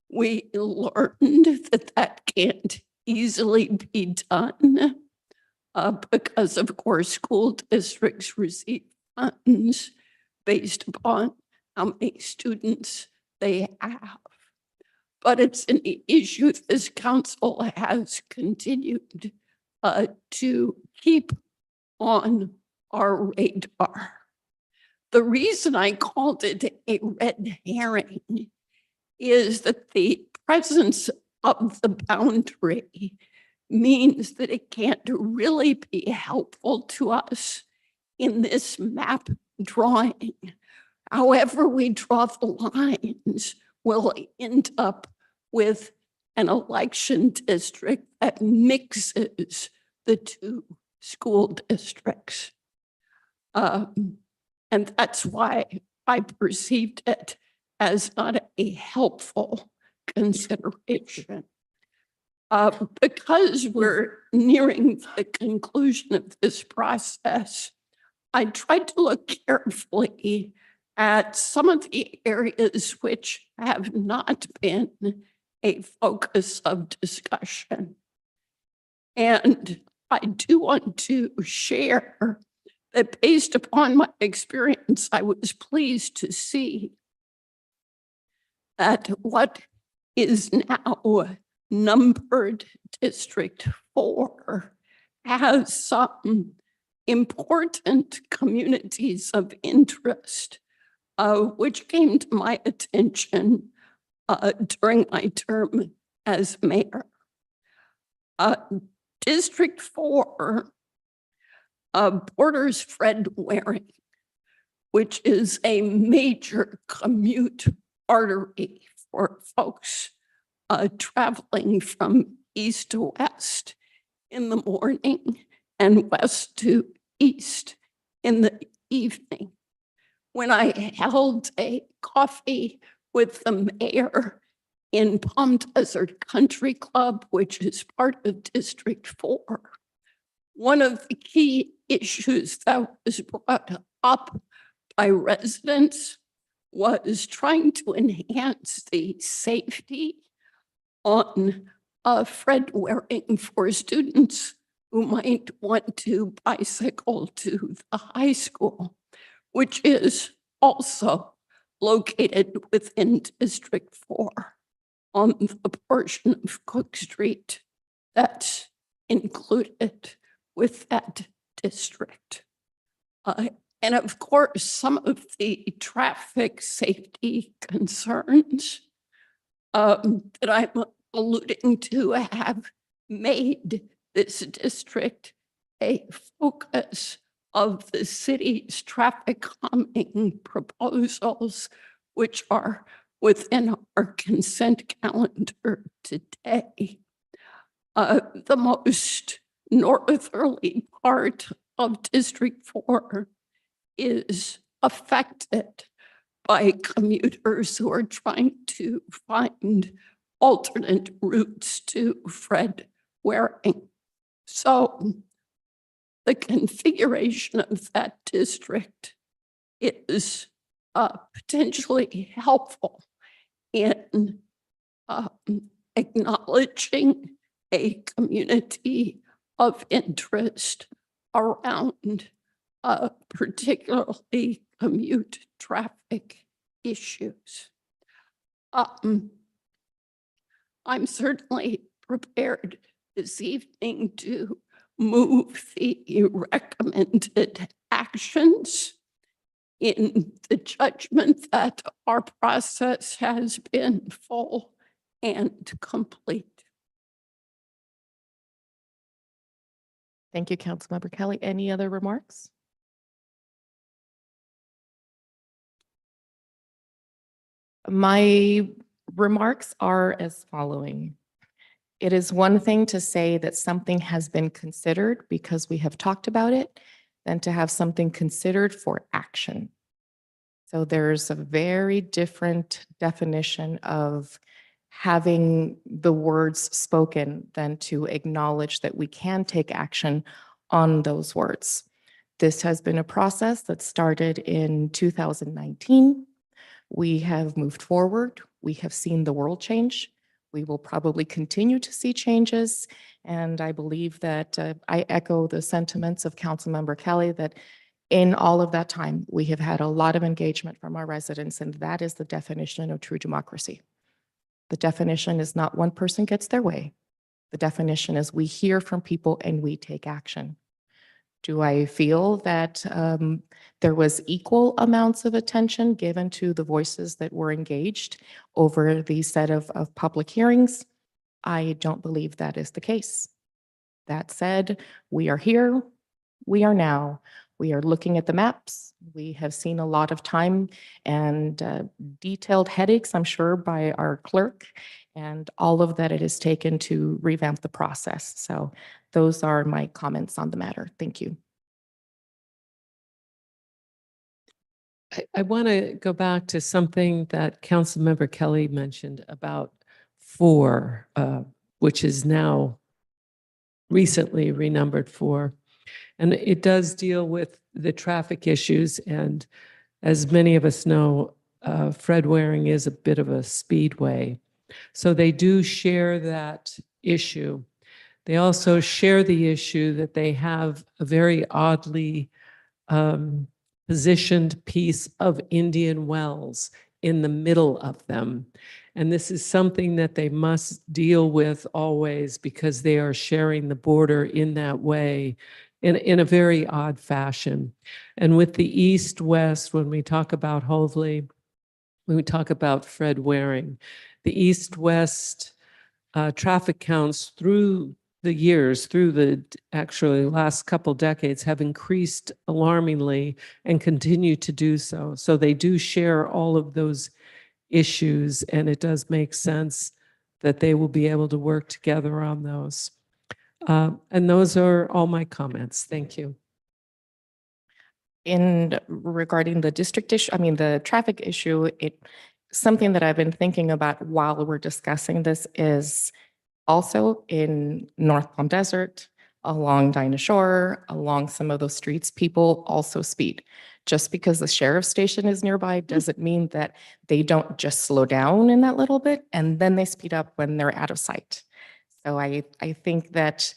We learned that that can't easily be done because, of course, school districts receive funds based upon how many students they have. But it's an issue this council has continued to keep on our radar. The reason I called it a red herring is that the presence of the boundary means that it can't really be helpful to us in this map drawing. However we draw the lines, we'll end up with an election district that mixes the 2 school districts. And that's why I perceived it as not a helpful consideration. Because we're nearing the conclusion of this process, I tried to look carefully at some of the areas which have not been a focus of discussion. And I do want to share that based upon my experience, I was pleased to see that what is now numbered District 4 has some important communities of interest, which came to my attention during my term as mayor. District 4 borders Fred Waring, which is a major commute artery for folks traveling from east to west in the morning and west to east in the evening. When I held a coffee with the mayor in Palm Desert Country Club, which is part of District 4, one of the key issues that was brought up by residents was trying to enhance the safety on Fred Waring for students who might want to bicycle to the high school, which is also located within District 4 on the portion of Cook Street that's included with that district. And of course, some of the traffic safety concerns that I'm alluding to have made this district a focus of the city's traffic calming proposals, which are within our consent calendar today. The most northerly part of District 4 is affected by commuters who are trying to find alternate routes to Fred Waring. So the configuration of that district is potentially helpful in acknowledging a community of interest around particularly commute traffic issues. I'm certainly prepared this evening to move the recommended actions in the judgment that our process has been full and complete. Thank you, Councilmember Kelly. Any other remarks? My remarks are as following. It is one thing to say that something has been considered because we have talked about it, than to have something considered for action. So there's a very different definition of having the words spoken than to acknowledge that we can take action on those words. This has been a process that started in 2019. We have moved forward. We have seen the world change. We will probably continue to see changes. And I believe that I echo the sentiments of Councilmember Kelly that in all of that time, we have had a lot of engagement from our residents, and that is the definition of true democracy. The definition is not one person gets their way. The definition is we hear from people and we take action. Do I feel that there was equal amounts of attention given to the voices that were engaged over the set of public hearings? I don't believe that is the case. That said, we are here, we are now. We are looking at the maps. We have seen a lot of time and detailed headaches, I'm sure, by our clerk, and all of that it has taken to revamp the process. So those are my comments on the matter. Thank you. I want to go back to something that Councilmember Kelly mentioned about 4, which is now recently renumbered 4. And it does deal with the traffic issues. And as many of us know, Fred Waring is a bit of a speedway. So they do share that issue. They also share the issue that they have a very oddly positioned piece of Indian Wells in the middle of them. And this is something that they must deal with always because they are sharing the border in that way in a very odd fashion. And with the east-west, when we talk about Hoadley, when we talk about Fred Waring, the east-west traffic counts through the years, through the actually last couple decades, have increased alarmingly and continue to do so. So they do share all of those issues, and it does make sense that they will be able to work together on those. And those are all my comments. Thank you. In regarding the district issue, I mean, the traffic issue, something that I've been thinking about while we're discussing this is also in North Palm Desert, along Dinah Shore, along some of those streets, people also speed. Just because the sheriff's station is nearby doesn't mean that they don't just slow down in that little bit and then they speed up when they're out of sight. So I think that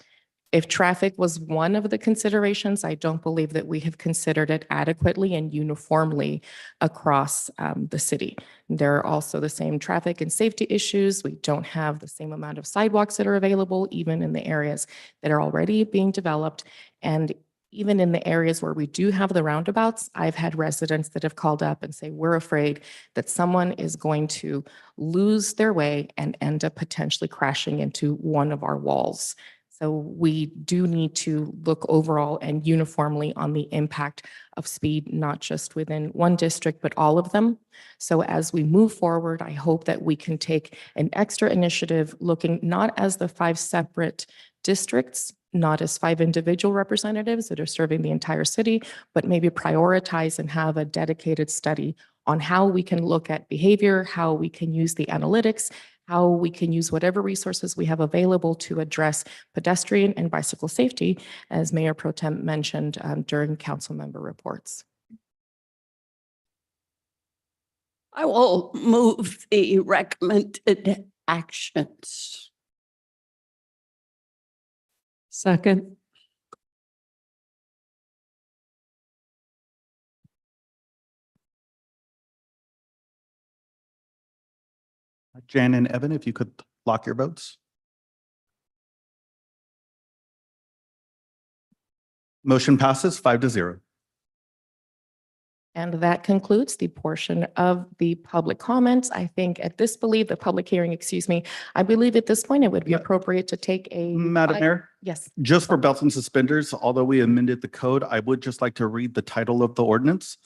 if traffic was one of the considerations, I don't believe that we have considered it adequately and uniformly across the city. There are also the same traffic and safety issues. We don't have the same amount of sidewalks that are available, even in the areas that are already being developed. And even in the areas where we do have the roundabouts, I've had residents that have called up and say, we're afraid that someone is going to lose their way and end up potentially crashing into one of our walls. So we do need to look overall and uniformly on the impact of speed, not just within one district, but all of them. So as we move forward, I hope that we can take an extra initiative looking not as the 5 separate districts, not as 5 individual representatives that are serving the entire city, but maybe prioritize and have a dedicated study on how we can look at behavior, how we can use the analytics, how we can use whatever resources we have available to address pedestrian and bicycle safety, as Mayor Pro Tem mentioned during council member reports. I will move the recommended actions. Second. Jan and Evan, if you could lock your votes. Motion passes 5-0. And that concludes the portion of the public comments. I think at this the public hearing, excuse me, I believe at this point it would be appropriate to take a. Madam Mayor, Yes. just for belts and suspenders, although we amended the code, I would just like to read the title of the ordinance.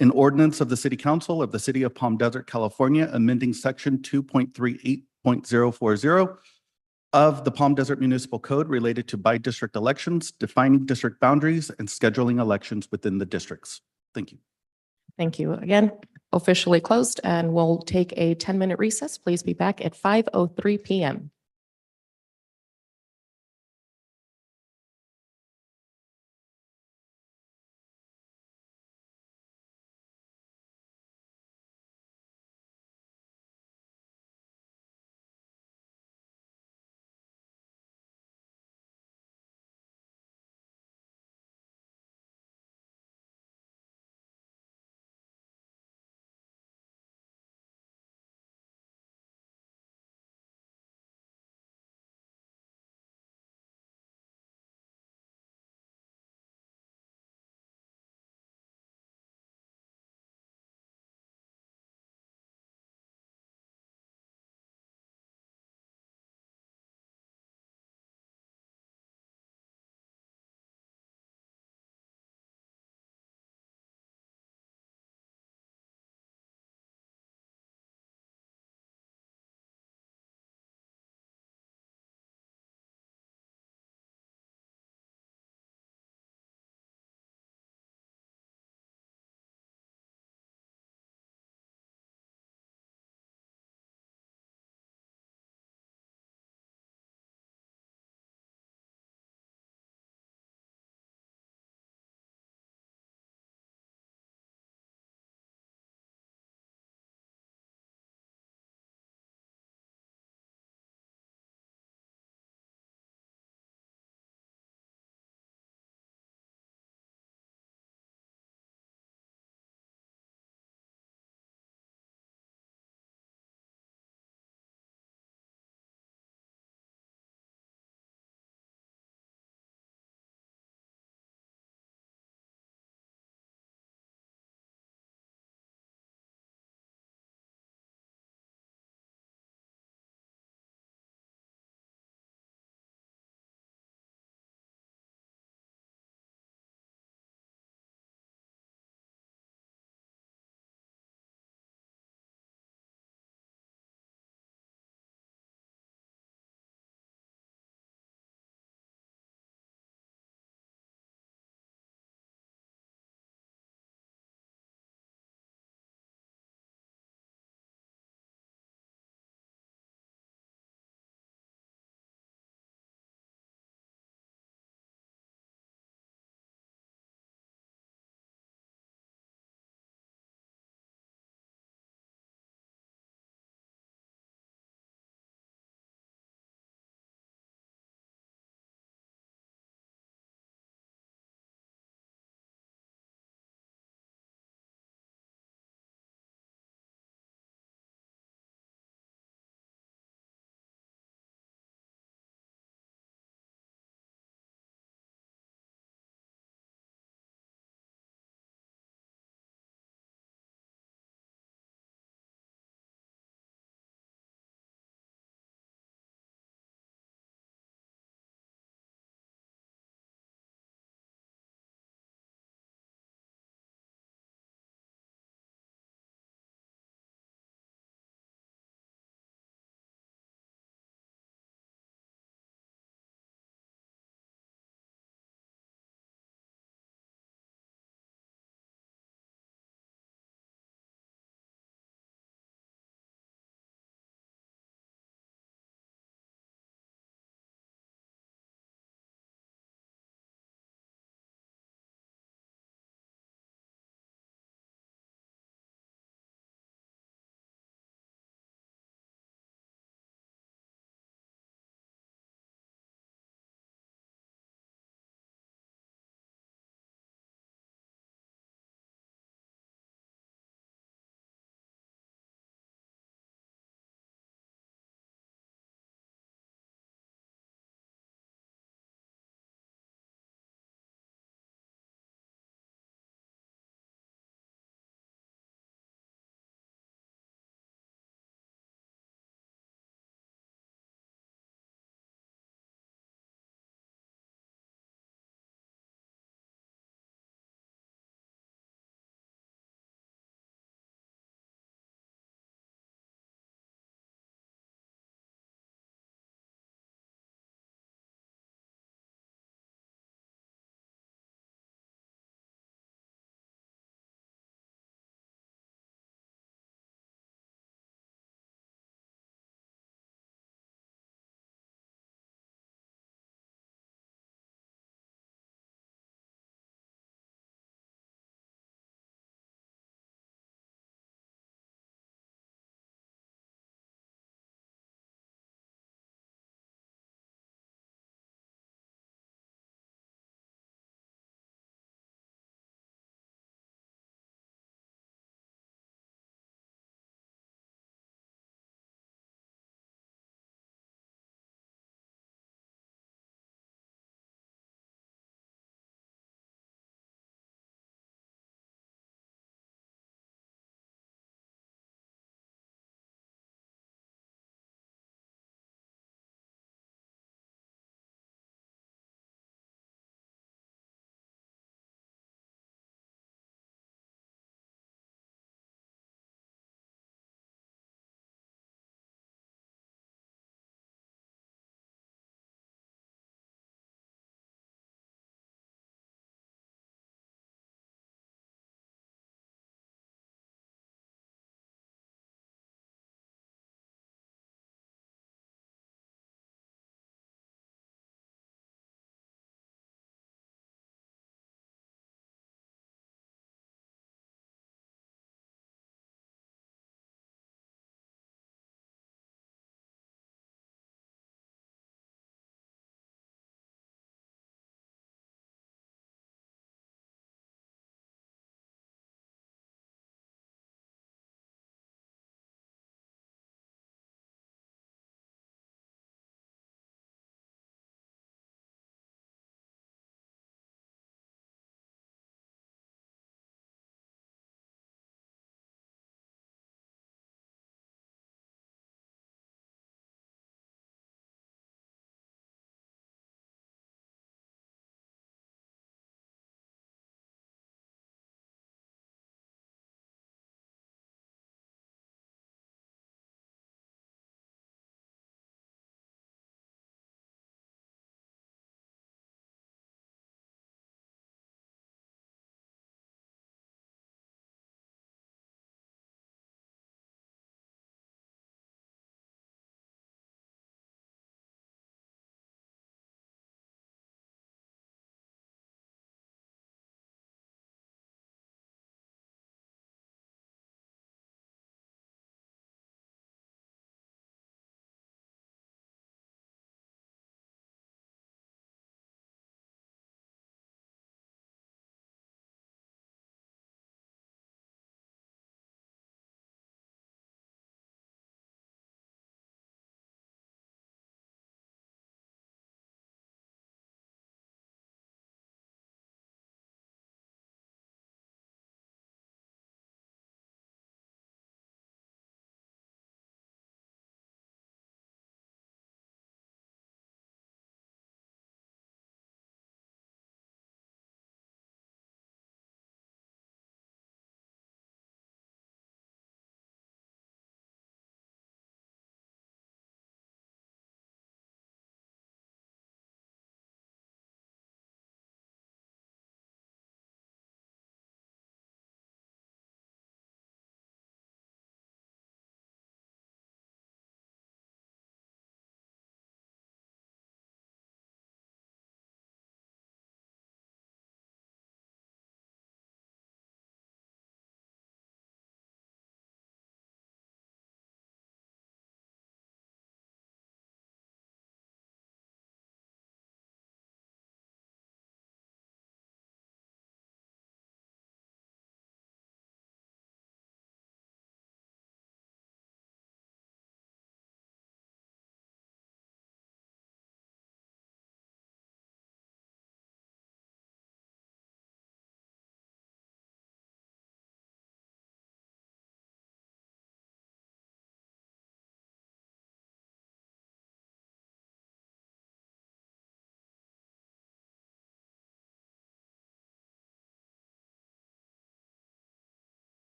An ordinance of the City Council of the City of Palm Desert, California, amending section 2.38.040 of the Palm Desert Municipal Code related to by-district elections, defining district boundaries, and scheduling elections within the districts. Thank you. Thank you. Again, officially closed, and we'll take a 10-minute recess. Please be back at 5:03 p.m.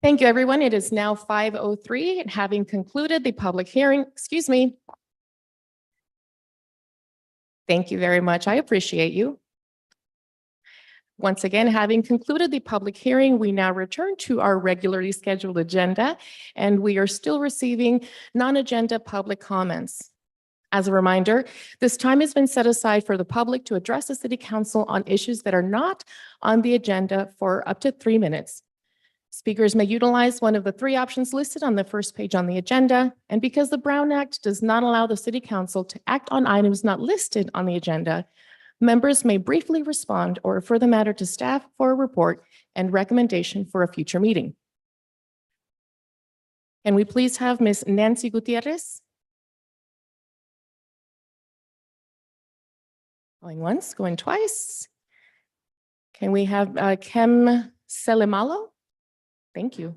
Thank you, everyone. It is now 5:03, and having concluded the public hearing, excuse me. Thank you very much. I appreciate you. Once again, having concluded the public hearing, we now return to our regularly scheduled agenda, and we are still receiving non-agenda public comments. As a reminder, this time has been set aside for the public to address the City Council on issues that are not on the agenda for up to 3 minutes. Speakers may utilize one of the 3 options listed on the first page on the agenda, and because the Brown Act does not allow the City Council to act on items not listed on the agenda, members may briefly respond or refer the matter to staff for a report and recommendation for a future meeting. Can we please have Ms. Nancy Gutierrez? Going once, going twice. Can we have Kem Selemalo? Thank you.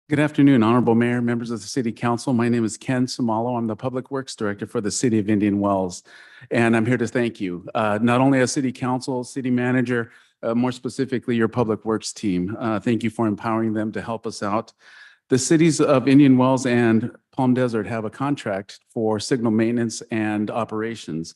Good afternoon, Honorable Mayor, members of the City Council. My name is Ken Samalo. I'm the Public Works Director for the City of Indian Wells, and I'm here to thank you, not only as City Council, City Manager, more specifically your Public Works team. Thank you for empowering them to help us out. The cities of Indian Wells and Palm Desert have a contract for signal maintenance and operations.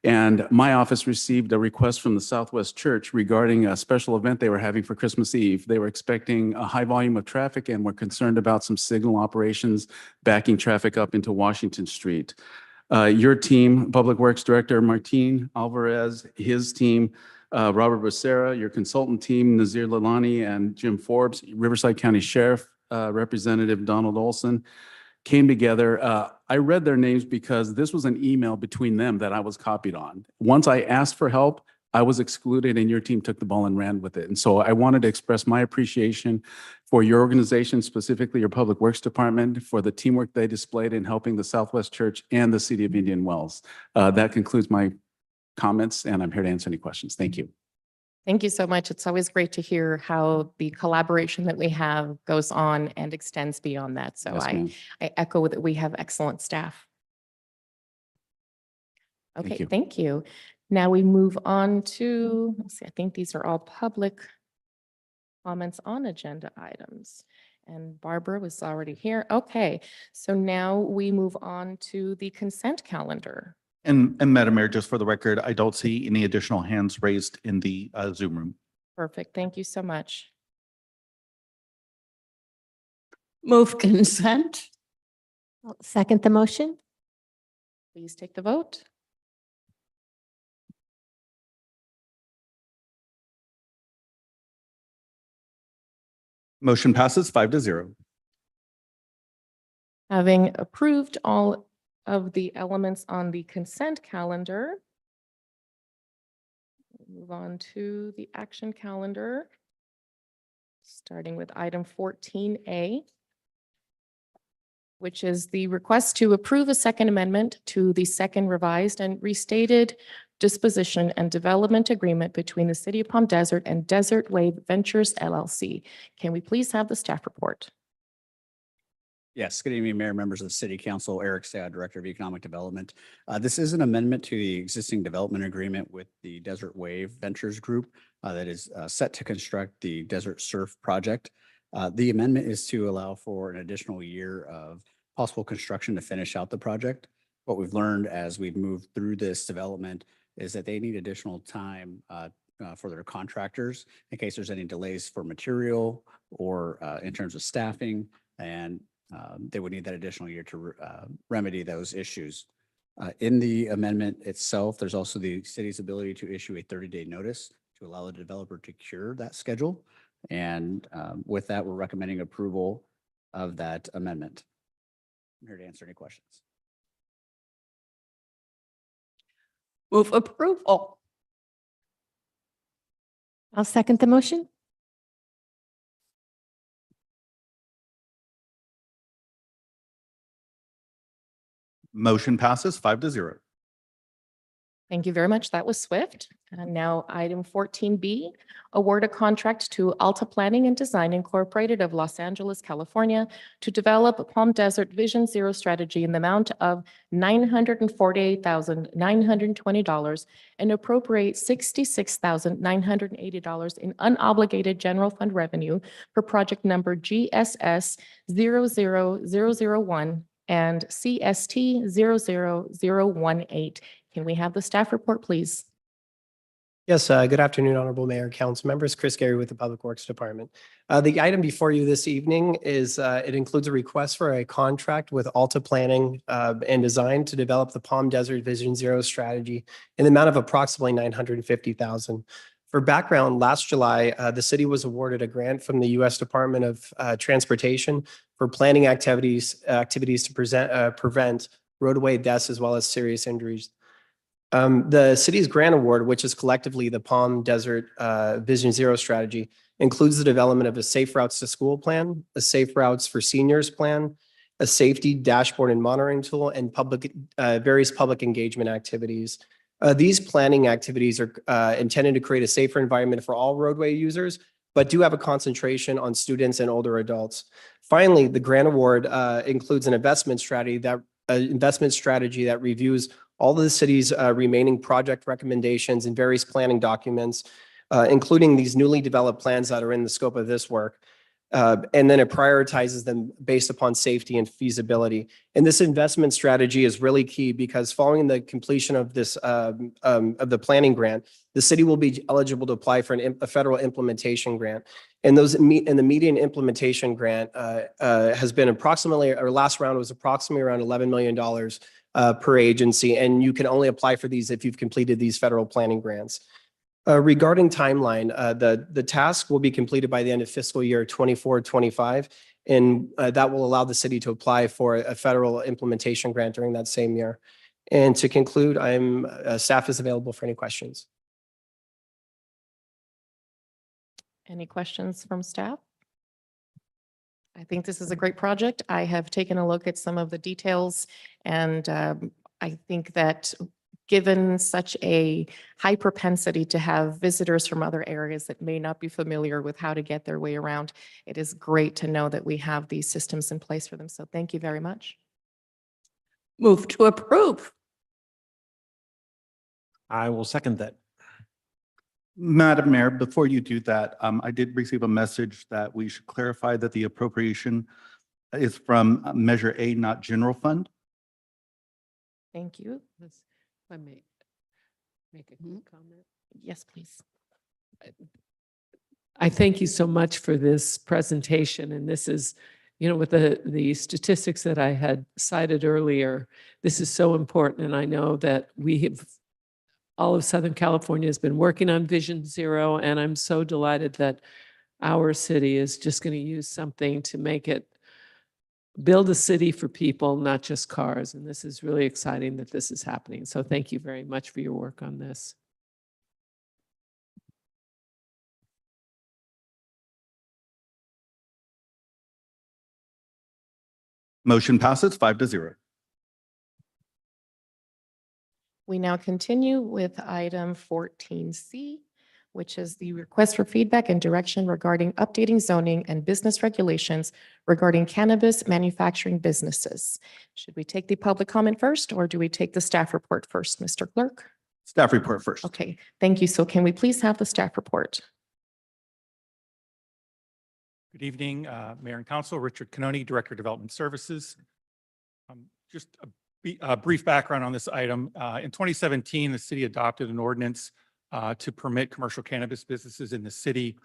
And my office received a request from the Southwest Church regarding a special event they were having for Christmas Eve. They were expecting a high volume of traffic and were concerned about some signal operations backing traffic up into Washington Street. Your team, Public Works Director Martin Alvarez, his team, Robert Becerra, your consultant team, Nazir Lalani and Jim Forbes, Riverside County Sheriff, Representative Donald Olson, came together. I read their names because this was an email between them that I was copied on. Once I asked for help, I was excluded and your team took the ball and ran with it. And so I wanted to express my appreciation for your organization, specifically your Public Works Department, for the teamwork they displayed in helping the Southwest Church and the City of Indian Wells. That concludes my comments, and I'm here to answer any questions. Thank you. Thank you so much. It's always great to hear how the collaboration that we have goes on and extends beyond that. So Yes, ma'am. I echo that we have excellent staff. Thank Okay, you. thank you. Now we move on to, let's see, I think these are all public comments on agenda items. And Barbara was already here. Okay, so now we move on to the consent calendar. And Madam Mayor, just for the record, I don't see any additional hands raised in the Zoom room. Perfect. Thank you so much. Move consent. I'll second the motion. Please take the vote. Motion passes 5-0. Having approved all of the elements on the consent calendar, move on to the action calendar, starting with item 14A, which is the request to approve a second amendment to the second revised and restated disposition and development agreement between the City of Palm Desert and Desert Wave Ventures LLC. Can we please have the staff report? Yes, good evening, Mayor, members of the City Council, Eric Sad, Director of Economic Development. This is an amendment to the existing development agreement with the Desert Wave Ventures Group that is set to construct the Desert Surf project. The amendment is to allow for an additional year of possible construction to finish out the project. What we've learned as we've moved through this development is that they need additional time for their contractors in case there's any delays for material or in terms of staffing, and they would need that additional year to remedy those issues. In the amendment itself, there's also the city's ability to issue a 30-day notice to allow the developer to cure that schedule. And with that, we're recommending approval of that amendment. I'm here to answer any questions. Move approval. I'll second the motion. Motion passes 5-0. Thank you very much. That was swift. And now item 14B, award a contract to Alta Planning and Design Incorporated of Los Angeles, California to develop a Palm Desert Vision Zero strategy in the amount of $948,920 and appropriate $66,980 in unobligated general fund revenue for project number GSS 00001 and CST 00018. Can we have the staff report, please? Yes, good afternoon, Honorable Mayor, Council members. Chris Gary with the Public Works Department. The item before you this evening is, it includes a request for a contract with Alta Planning and Design to develop the Palm Desert Vision Zero strategy in the amount of approximately $950,000. For background, last July, the city was awarded a grant from the U.S. Department of Transportation for planning activities to prevent roadway deaths as well as serious injuries. The city's grant award, which is collectively the Palm Desert Vision Zero strategy, includes the development of a Safe Routes to School plan, a Safe Routes for Seniors plan, a safety dashboard and monitoring tool, and various public engagement activities. These planning activities are intended to create a safer environment for all roadway users, but do have a concentration on students and older adults. Finally, the grant award includes an investment strategy that reviews all of the city's remaining project recommendations and various planning documents, including these newly developed plans that are in the scope of this work. And then it prioritizes them based upon safety and feasibility. And this investment strategy is really key because following the completion of this of the planning grant, the city will be eligible to apply for a federal implementation grant. And the median implementation grant has been approximately, our last round was approximately around $11 million per agency. And you can only apply for these if you've completed these federal planning grants. Regarding timeline, the task will be completed by the end of fiscal year 24-25, and that will allow the city to apply for a federal implementation grant during that same year. And to conclude, staff is available for any questions. Any questions from staff? I think this is a great project. I have taken a look at some of the details, and I think that given such a high propensity to have visitors from other areas that may not be familiar with how to get their way around, it is great to know that we have these systems in place for them. So thank you very much. Move to approve. I will second that. Madam Mayor, before you do that, I did receive a message that we should clarify that the appropriation is from Measure A, not general fund. Thank you. If I may make a quick comment. Yes, please. I thank you so much for this presentation. And this is, with the statistics that I had cited earlier, this is so important. And I know that all of Southern California has been working on Vision Zero. And I'm so delighted that our city is just going to use something to build a city for people, not just cars. And this is really exciting that this is happening. So thank you very much for your work on this. Motion passes 5-0. We now continue with item 14C, which is the request for feedback and direction regarding updating zoning and business regulations regarding cannabis manufacturing businesses. Should we take the public comment first, or do we take the staff report first, Mr. Clerk? Staff report first. Okay, thank you. So can we please have the staff report? Good evening, Mayor and Council. Richard Canoni, Director of Development Services. Just a brief background on this item. In 2017, the city adopted an ordinance to permit commercial cannabis businesses in the city.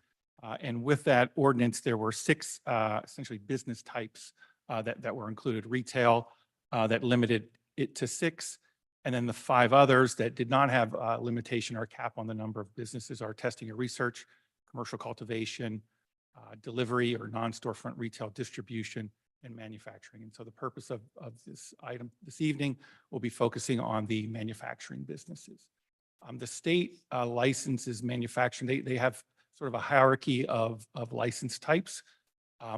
And with that ordinance, there were 6 essentially business types that were included. Retail that limited it to 6. And then the 5 others that did not have a limitation or cap on the number of businesses are testing and research, commercial cultivation, delivery or non-storefront retail distribution, and manufacturing. And so the purpose of this item this evening will be focusing on the manufacturing businesses. The state licenses manufacturing. They have sort of a hierarchy of license types,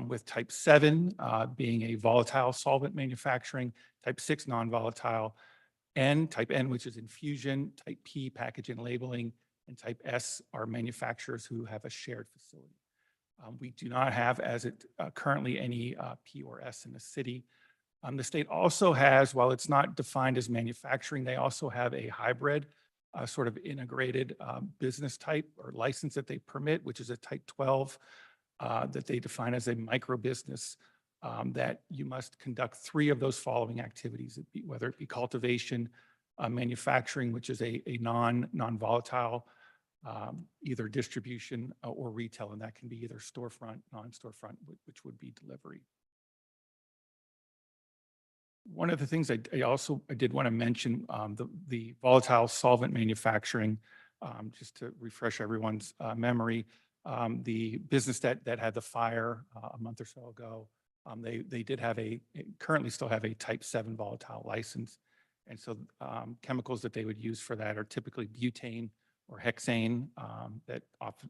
with type 7 being a volatile solvent manufacturing, type 6 non-volatile, N, type N, which is infusion, type P, packaging and labeling, and type S are manufacturers who have a shared facility. We do not have, as it currently, any P or S in the city. The state also has, while it's not defined as manufacturing, they also have a hybrid sort of integrated business type or license that they permit, which is a type 12 that they define as a micro business, that you must conduct 3 of those following activities, whether it be cultivation, manufacturing, which is a non-volatile, either distribution or retail, and that can be either storefront, non-storefront, which would be delivery. One of the things I did want to mention, the volatile solvent manufacturing, just to refresh everyone's memory, the business that had the fire a month or so ago, they did have currently still have a type 7 volatile license. And so chemicals that they would use for that are typically butane or hexane that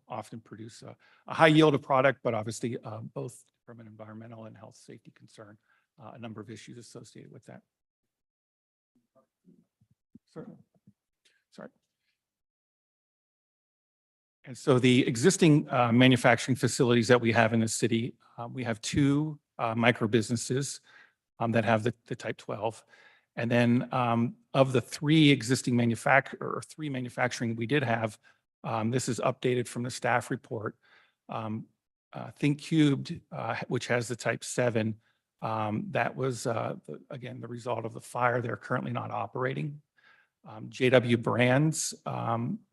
often produce a high yield of product, but obviously both from an environmental and health safety concern, a number of issues associated with that. Sorry. And so the existing manufacturing facilities that we have in the city, we have 2 micro businesses that have the type 12. And then of the 3 existing manufacturing we did have, this is updated from the staff report. Think Cubed, which has the type 7, that was, again, the result of the fire. They're currently not operating. JW Brands,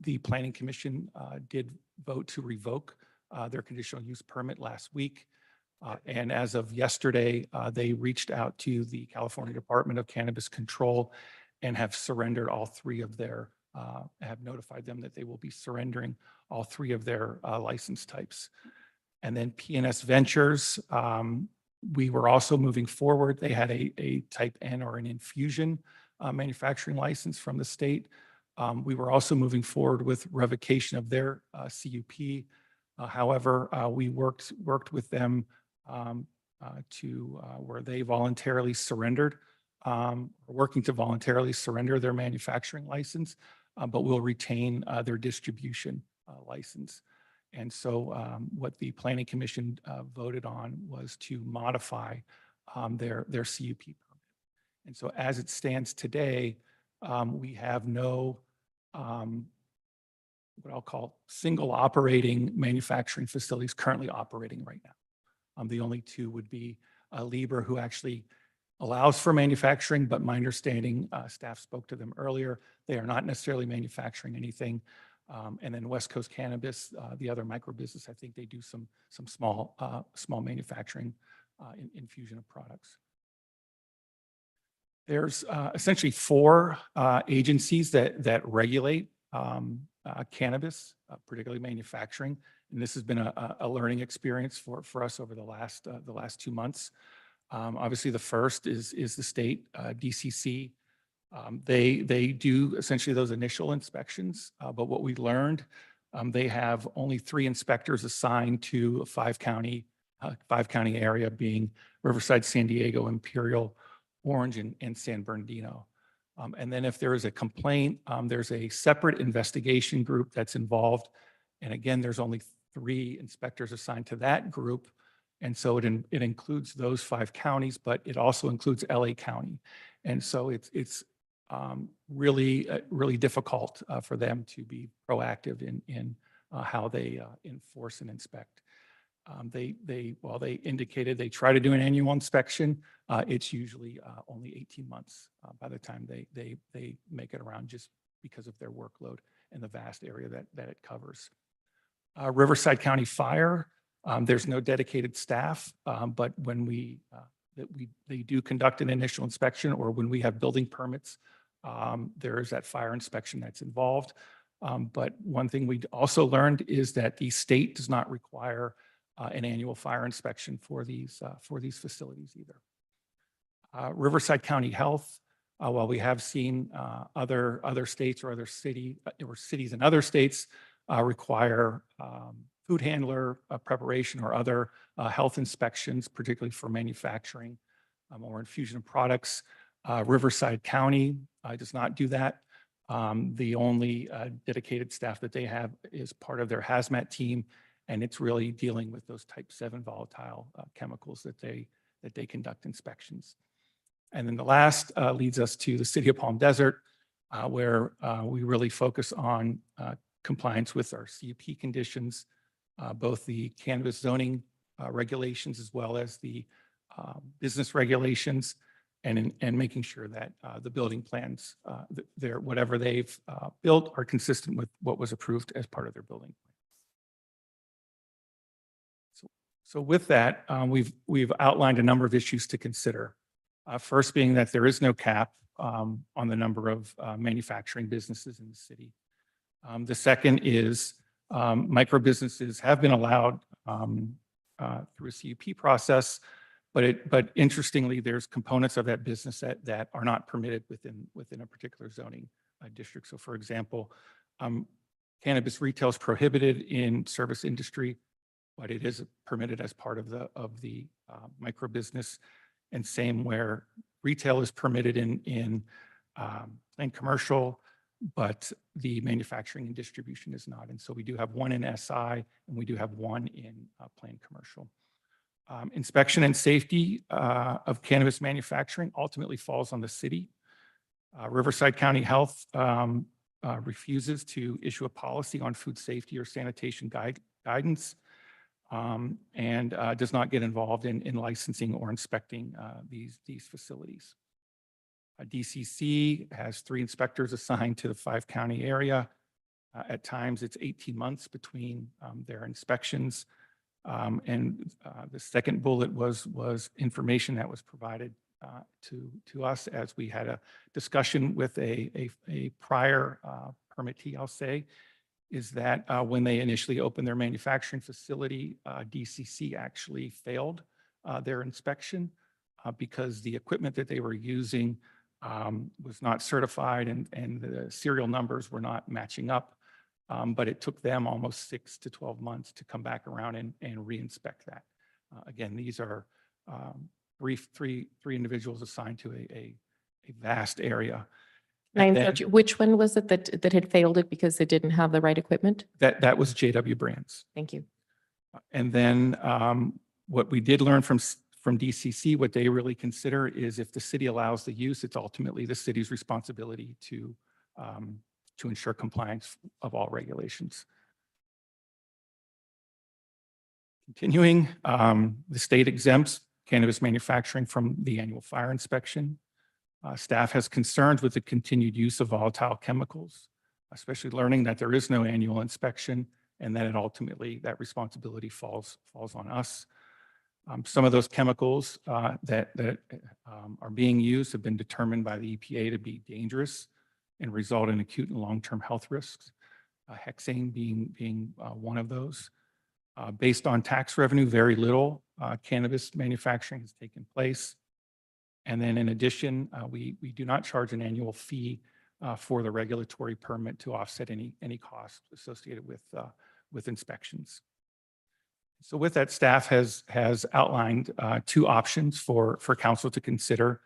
the Planning Commission did vote to revoke their conditional use permit last week. And as of yesterday, they reached out to the California Department of Cannabis Control and have surrendered all 3 of their, have notified them that they will be surrendering all 3 of their license types. And then PNS Ventures, we were also moving forward. They had a type N or an infusion manufacturing license from the state. We were also moving forward with revocation of their CUP. However, we worked with them to where they voluntarily surrendered, working to voluntarily surrender their manufacturing license, but will retain their distribution license. And so what the Planning Commission voted on was to modify their CUP permit. And so as it stands today, we have no what I'll call single operating manufacturing facilities currently operating right now. The only 2 would be Lieber, who actually allows for manufacturing, but my understanding, staff spoke to them earlier, they are not necessarily manufacturing anything. And then West Coast Cannabis, the other micro business, I think they do some small manufacturing infusion of products. There's essentially 4 agencies that regulate cannabis, particularly manufacturing. And this has been a learning experience for us over the last 2 months. Obviously, the first is the state, DCC. They do essentially those initial inspections, but what we learned, they have only 3 inspectors assigned to a 5-county area, being Riverside, San Diego, Imperial, Orange, and San Bernardino. And then if there is a complaint, there's a separate investigation group that's involved. And again, there's only 3 inspectors assigned to that group. And so it includes those 5 counties, but it also includes LA County. And so it's really difficult for them to be proactive in how they enforce and inspect. While they indicated they try to do an annual inspection, it's usually only 18 months by the time they make it around, just because of their workload and the vast area that it covers. Riverside County Fire, there's no dedicated staff, but when they do conduct an initial inspection, or when we have building permits, there is that fire inspection that's involved. But one thing we also learned is that the state does not require an annual fire inspection for these facilities either. Riverside County Health, while we have seen other states or cities in other states require food handler preparation or other health inspections, particularly for manufacturing or infusion of products, Riverside County does not do that. The only dedicated staff that they have is part of their hazmat team, and it's really dealing with those type 7 volatile chemicals that they conduct inspections. And then the last leads us to the city of Palm Desert, where we really focus on compliance with our CUP conditions, both the cannabis zoning regulations as well as the business regulations, and making sure that the building plans, whatever they've built, are consistent with what was approved as part of their building. So with that, we've outlined a number of issues to consider. First being that there is no cap on the number of manufacturing businesses in the city. The second is micro businesses have been allowed through a CUP process, but interestingly, there's components of that business that are not permitted within a particular zoning district. So for example, cannabis retail is prohibited in service industry, but it is permitted as part of the micro business. And same where retail is permitted in commercial, but the manufacturing and distribution is not. And so we do have one in SI and we do have one in plain commercial. Inspection and safety of cannabis manufacturing ultimately falls on the city. Riverside County Health refuses to issue a policy on food safety or sanitation guidance, and does not get involved in licensing or inspecting these facilities. DCC has 3 inspectors assigned to the 5-county area. At times, it's 18 months between their inspections. And the second bullet was information that was provided to us as we had a discussion with a prior permittee, I'll say, is that when they initially opened their manufacturing facility, DCC actually failed their inspection because the equipment that they were using was not certified and the serial numbers were not matching up. But it took them almost 6 to 12 months to come back around and re-inspect that. Again, these are three individuals assigned to a vast area. And then Which one was it that had failed it because they didn't have the right equipment? that was JW Brands. Thank you. And then what we did learn from DCC, what they really consider is if the city allows the use, it's ultimately the city's responsibility to ensure compliance of all regulations. Continuing, the state exempts cannabis manufacturing from the annual fire inspection. Staff has concerns with the continued use of volatile chemicals, especially learning that there is no annual inspection and that that responsibility falls on us. Some of those chemicals that are being used have been determined by the EPA to be dangerous and result in acute and long-term health risks, hexane being one of those. Based on tax revenue, very little cannabis manufacturing has taken place. And then in addition, we do not charge an annual fee for the regulatory permit to offset any cost associated with inspections. So with that, staff has outlined 2 options for council to consider.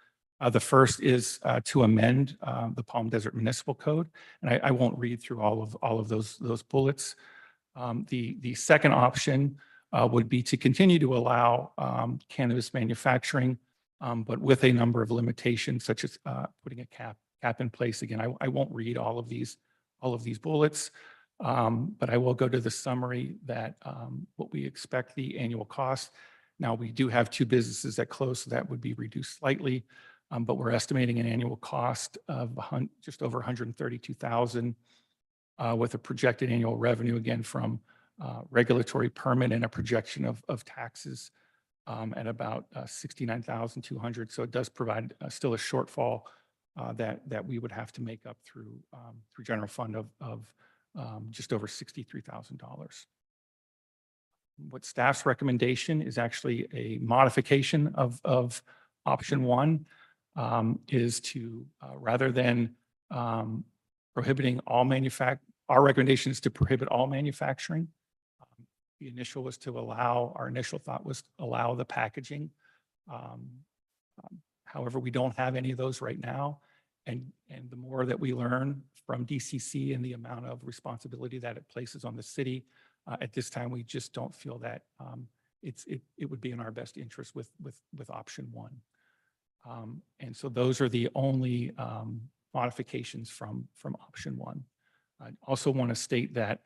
The first is to amend the Palm Desert Municipal Code, and I won't read through all of those bullets. The second option would be to continue to allow cannabis manufacturing, but with a number of limitations, such as putting a cap in place. Again, I won't read all of these bullets, but I will go to the summary that what we expect the annual cost. Now, we do have 2 businesses that close, so that would be reduced slightly. But we're estimating an annual cost of just over $132,000 with a projected annual revenue, again, from regulatory permit and a projection of taxes at about $69,200. So it does provide still a shortfall that we would have to make up through general fund of just over $63,000. What staff's recommendation is actually a modification of option 1. Is to, rather than prohibiting all our recommendation is to prohibit all manufacturing. The initial was to allow, our initial thought was to allow the packaging. However, we don't have any of those right now. And the more that we learn from DCC and the amount of responsibility that it places on the city, at this time, we just don't feel that it would be in our best interest with option one. And so those are the only modifications from option one. I also want to state that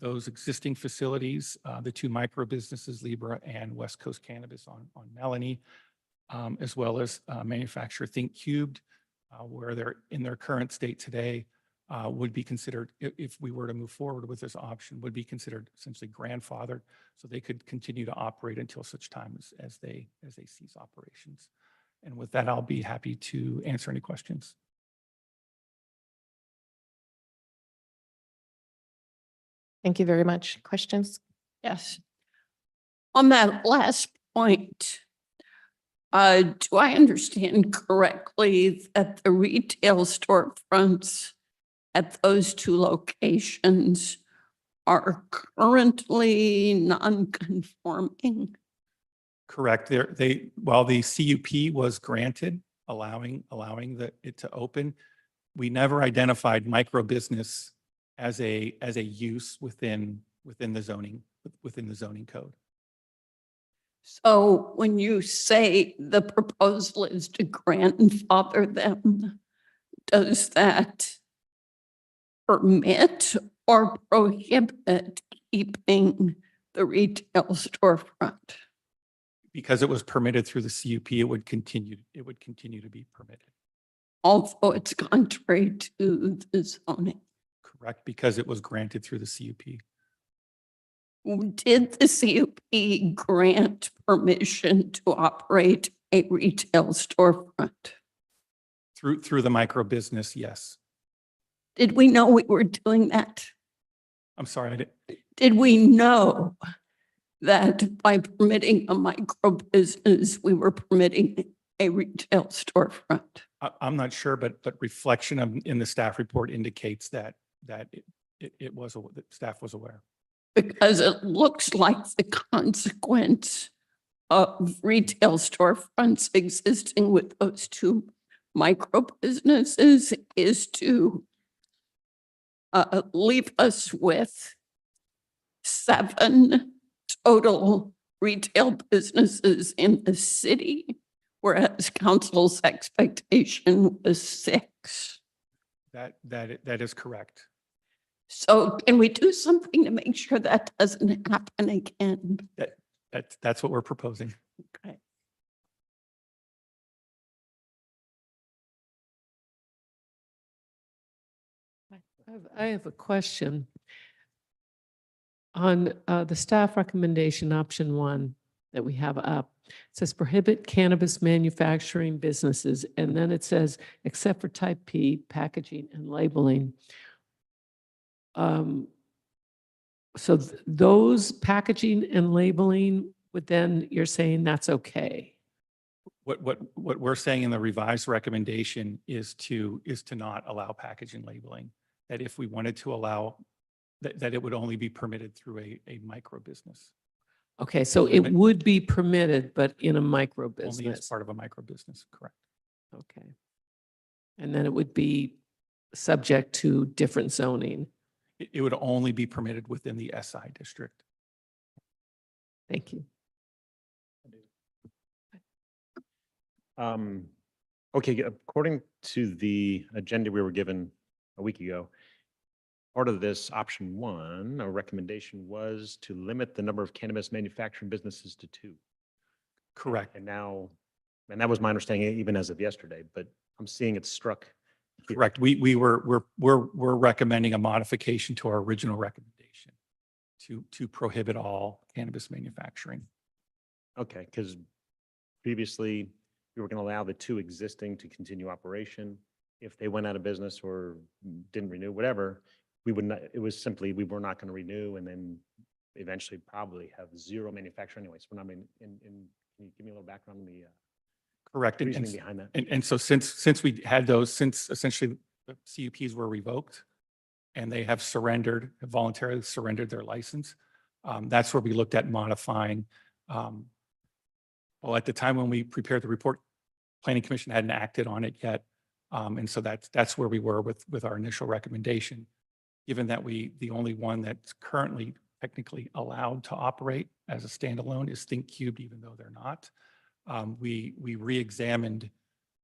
those existing facilities, the two micro businesses, Libra and West Coast Cannabis on Melanie, as well as manufacturer Think Cubed, where they're in their current state today, would be considered, if we were to move forward with this option, would be considered essentially grandfathered, so they could continue to operate until such time as they cease operations. And with that, I'll be happy to answer any questions. Thank you very much. Questions? Yes. On that last point, do I understand correctly that the retail storefronts at those two locations are currently non-conforming? Correct. While the CUP was granted, allowing it to open, we never identified micro business as a use within the zoning code. So when you say the proposal is to grandfather them, does that permit or prohibit keeping the retail storefront? Because it was permitted through the CUP, it would continue to be permitted. Although it's contrary to the zoning. Correct, because it was granted through the CUP. Did the CUP grant permission to operate a retail storefront? Through the micro business, yes. Did we know we were doing that? I'm sorry, I didn't. Did we know that by permitting a micro business, we were permitting a retail storefront? I'm not sure, but reflection in the staff report indicates that it was, that staff was aware. Because it looks like the consequence of retail storefronts existing with those two micro businesses is to leave us with 7 total retail businesses in the city, whereas council's expectation was 6. That is correct. So can we do something to make sure that doesn't happen again? That's what we're proposing. Okay. I have a question. On the staff recommendation, option 1 that we have up, it says prohibit cannabis manufacturing businesses, and then it says except for type P, packaging and labeling. So those packaging and labeling would then, you're saying that's okay? What we're saying in the revised recommendation is to not allow packaging labeling. That if we wanted to allow, that it would only be permitted through a micro business. Okay, so it would be permitted, but in a micro Only as business. part of a micro business, correct. Okay. And then it would be subject to different zoning. It would only be permitted within the SI district. Thank you. Okay, according to the agenda we were given a week ago, part of this option 1, a recommendation was to limit the number of cannabis manufacturing businesses to 2. Correct. And now, and that was my understanding even as of yesterday, but I'm seeing it struck here. Correct. We're recommending a modification to our original recommendation to prohibit all cannabis manufacturing. Okay, because previously we were going to allow the 2 existing to continue operation. If they went out of business or didn't renew, whatever, we would not, it was simply, we were not going to renew and then eventually probably have 0 manufacturing anyways. We're not can you give me a little background on the Correct. reasoning behind that? And so since we had those, since essentially the CUPs were revoked and they have voluntarily surrendered their license, that's where we looked at modifying. Well, at the time when we prepared the report, Planning Commission hadn't acted on it yet. And so that's where we were with our initial recommendation. Given that the only one that's currently technically allowed to operate as a standalone is Think Cubed, even though they're not. We re-examined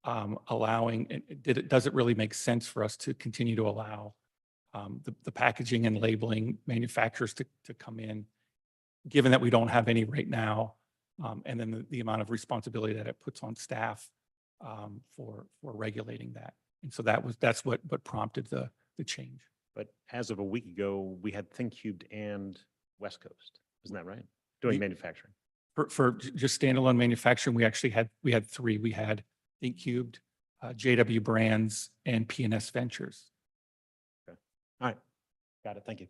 allowing, does it really make sense for us to continue to allow the packaging and labeling manufacturers to come in, given that we don't have any right now, and then the amount of responsibility that it puts on staff for regulating that. And so that's what prompted the change. But as of a week ago, we had ThinkCubed and West Coast. Isn't that right? Doing manufacturing. For just standalone manufacturing, we had three. We had ThinkCubed, JW Brands, and PNS Ventures. Okay. All right. Got it. Thank you.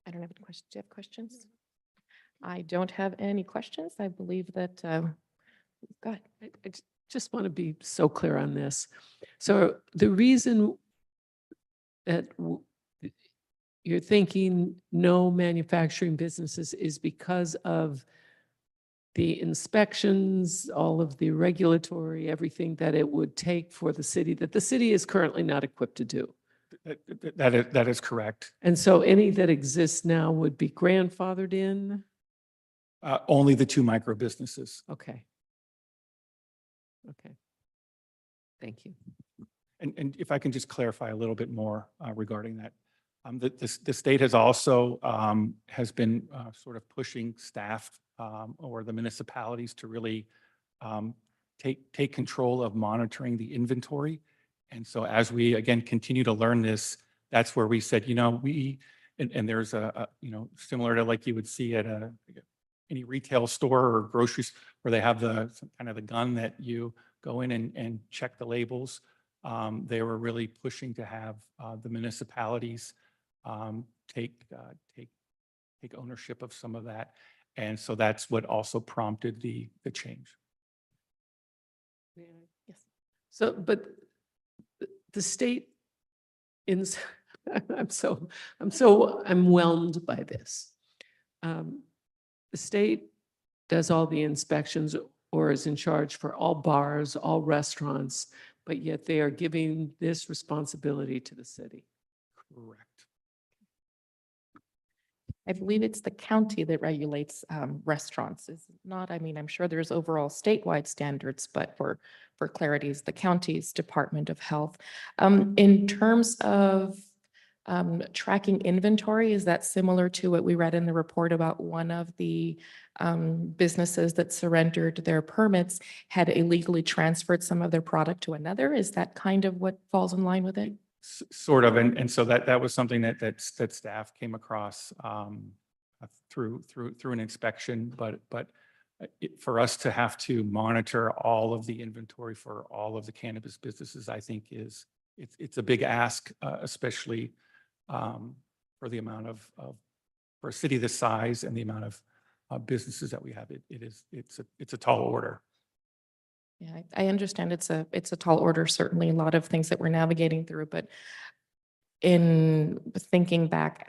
I don't have any questions. Do you have questions? I don't have any questions. I believe that, go ahead. I just want to be so clear on this. So the reason that you're thinking no manufacturing businesses is because of the inspections, all of the regulatory, everything that it would take for the city, that the city is currently not equipped to do. That is correct. And so any that exist now would be grandfathered in? Only the two micro businesses. Okay. Okay. Thank you. And if I can just clarify a little bit more regarding that. The state has also has been sort of pushing staff or the municipalities to really take control of monitoring the inventory. And so as we, again, continue to learn this, that's where we said, and there's similar to like you would see at any retail store or groceries where they have kind of the gun that you go in and check the labels. They were really pushing to have the municipalities take ownership of some of that. And so that's what also prompted the change. Yes. So, but the state I'm whelmed by this. The state does all the inspections or is in charge for all bars, all restaurants, but yet they are giving this responsibility to the city. Correct. I believe it's the county that regulates restaurants. Is it not, I mean, I'm sure there's overall statewide standards, but for clarity, is the county's Department of Health. In terms of tracking inventory, is that similar to what we read in the report about one of the businesses that surrendered their permits had illegally transferred some of their product to another? Is that kind of what falls in line with it? Sort of, and so that was something that staff came across through an inspection, but for us to have to monitor all of the inventory for all of the cannabis businesses, I think it's a big ask, especially for the amount of for a city this size and the amount of businesses that we have. It's a tall order. Yeah, I understand it's a tall order, certainly a lot of things that we're navigating through, but in thinking back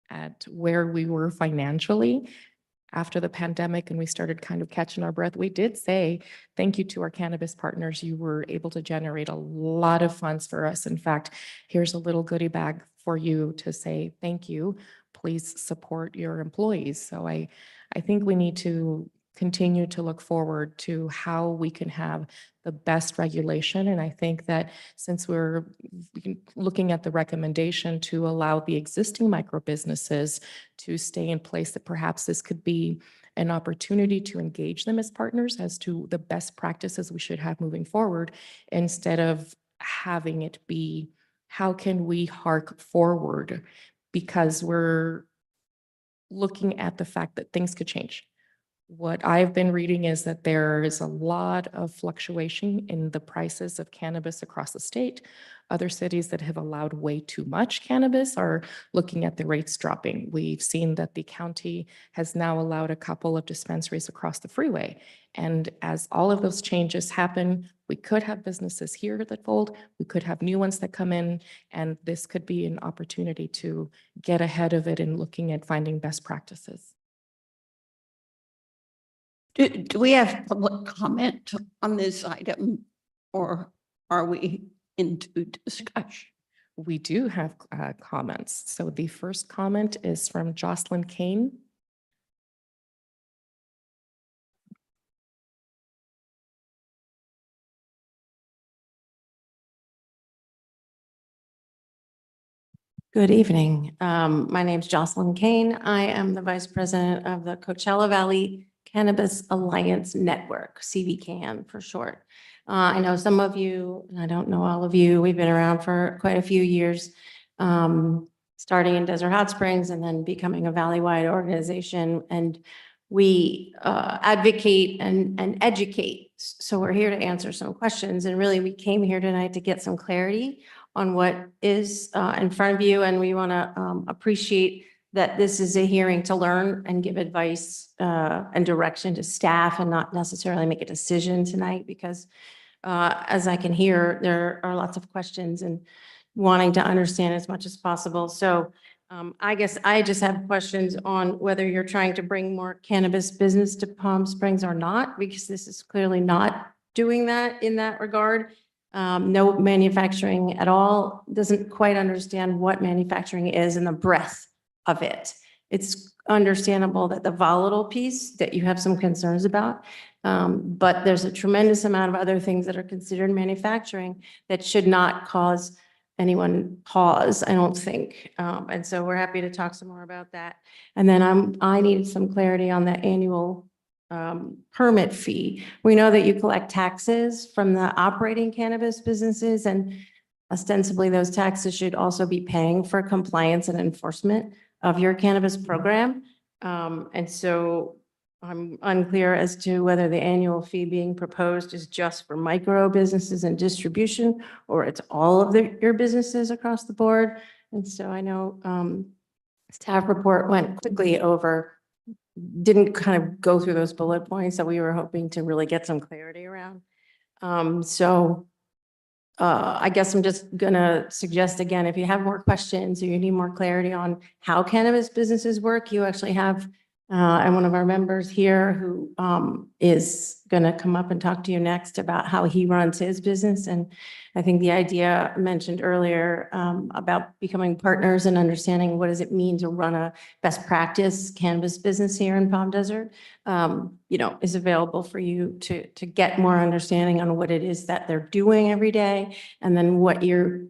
at where we were financially after the pandemic and we started kind of catching our breath, we did say, thank you to our cannabis partners. You were able to generate a lot of funds for us. In fact, here's a little goodie bag for you to say, thank you. Please support your employees. So I think we need to continue to look forward to how we can have the best regulation. And I think that since we're looking at the recommendation to allow the existing micro businesses to stay in place, that perhaps this could be an opportunity to engage them as partners as to the best practices we should have moving forward, instead of having it be, how can we hark forward? Because we're looking at the fact that things could change. What I've been reading is that there is a lot of fluctuation in the prices of cannabis across the state. Other cities that have allowed way too much cannabis are looking at the rates dropping. We've seen that the county has now allowed a couple of dispensaries across the freeway. And as all of those changes happen, we could have businesses here that fold, we could have new ones that come in, and this could be an opportunity to get ahead of it in looking at finding best practices. Do we have public comment on this item or are we into discussion? We do have comments. So the first comment is from Jocelyn Kane. Good evening. My name's Jocelyn Kane. I am the Vice President of the Coachella Valley Cannabis Alliance Network, CVCAN for short. I know some of you, and I don't know all of you, we've been around for quite a few years, starting in Desert Hot Springs and then becoming a valley-wide organization. And we advocate and educate. So we're here to answer some questions. And really, we came here tonight to get some clarity on what is in front of you. And we want to appreciate that this is a hearing to learn and give advice and direction to staff and not necessarily make a decision tonight, because as I can hear, there are lots of questions and wanting to understand as much as possible. So I guess I just have questions on whether you're trying to bring more cannabis business to Palm Springs or not, because this is clearly not doing that in that regard. No manufacturing at all, doesn't quite understand what manufacturing is and the breadth of it. It's understandable that the volatile piece that you have some concerns about, but there's a tremendous amount of other things that are considered manufacturing that should not cause anyone pause, I don't think. And so we're happy to talk some more about that. And then I needed some clarity on the annual permit fee. We know that you collect taxes from the operating cannabis businesses, and ostensibly those taxes should also be paying for compliance and enforcement of your cannabis program. And so I'm unclear as to whether the annual fee being proposed is just for micro businesses and distribution, or it's all of your businesses across the board. And so I know staff report went quickly over, didn't kind of go through those bullet points that we were hoping to really get some clarity around. I guess I'm just gonna suggest again, if you have more questions or you need more clarity on how cannabis businesses work, you actually have and one of our members here who is gonna come up and talk to you next about how he runs his business. And I think the idea mentioned earlier about becoming partners and understanding what does it mean to run a best practice cannabis business here in Palm Desert, is available for you to get more understanding on what it is that they're doing every day, and then what your,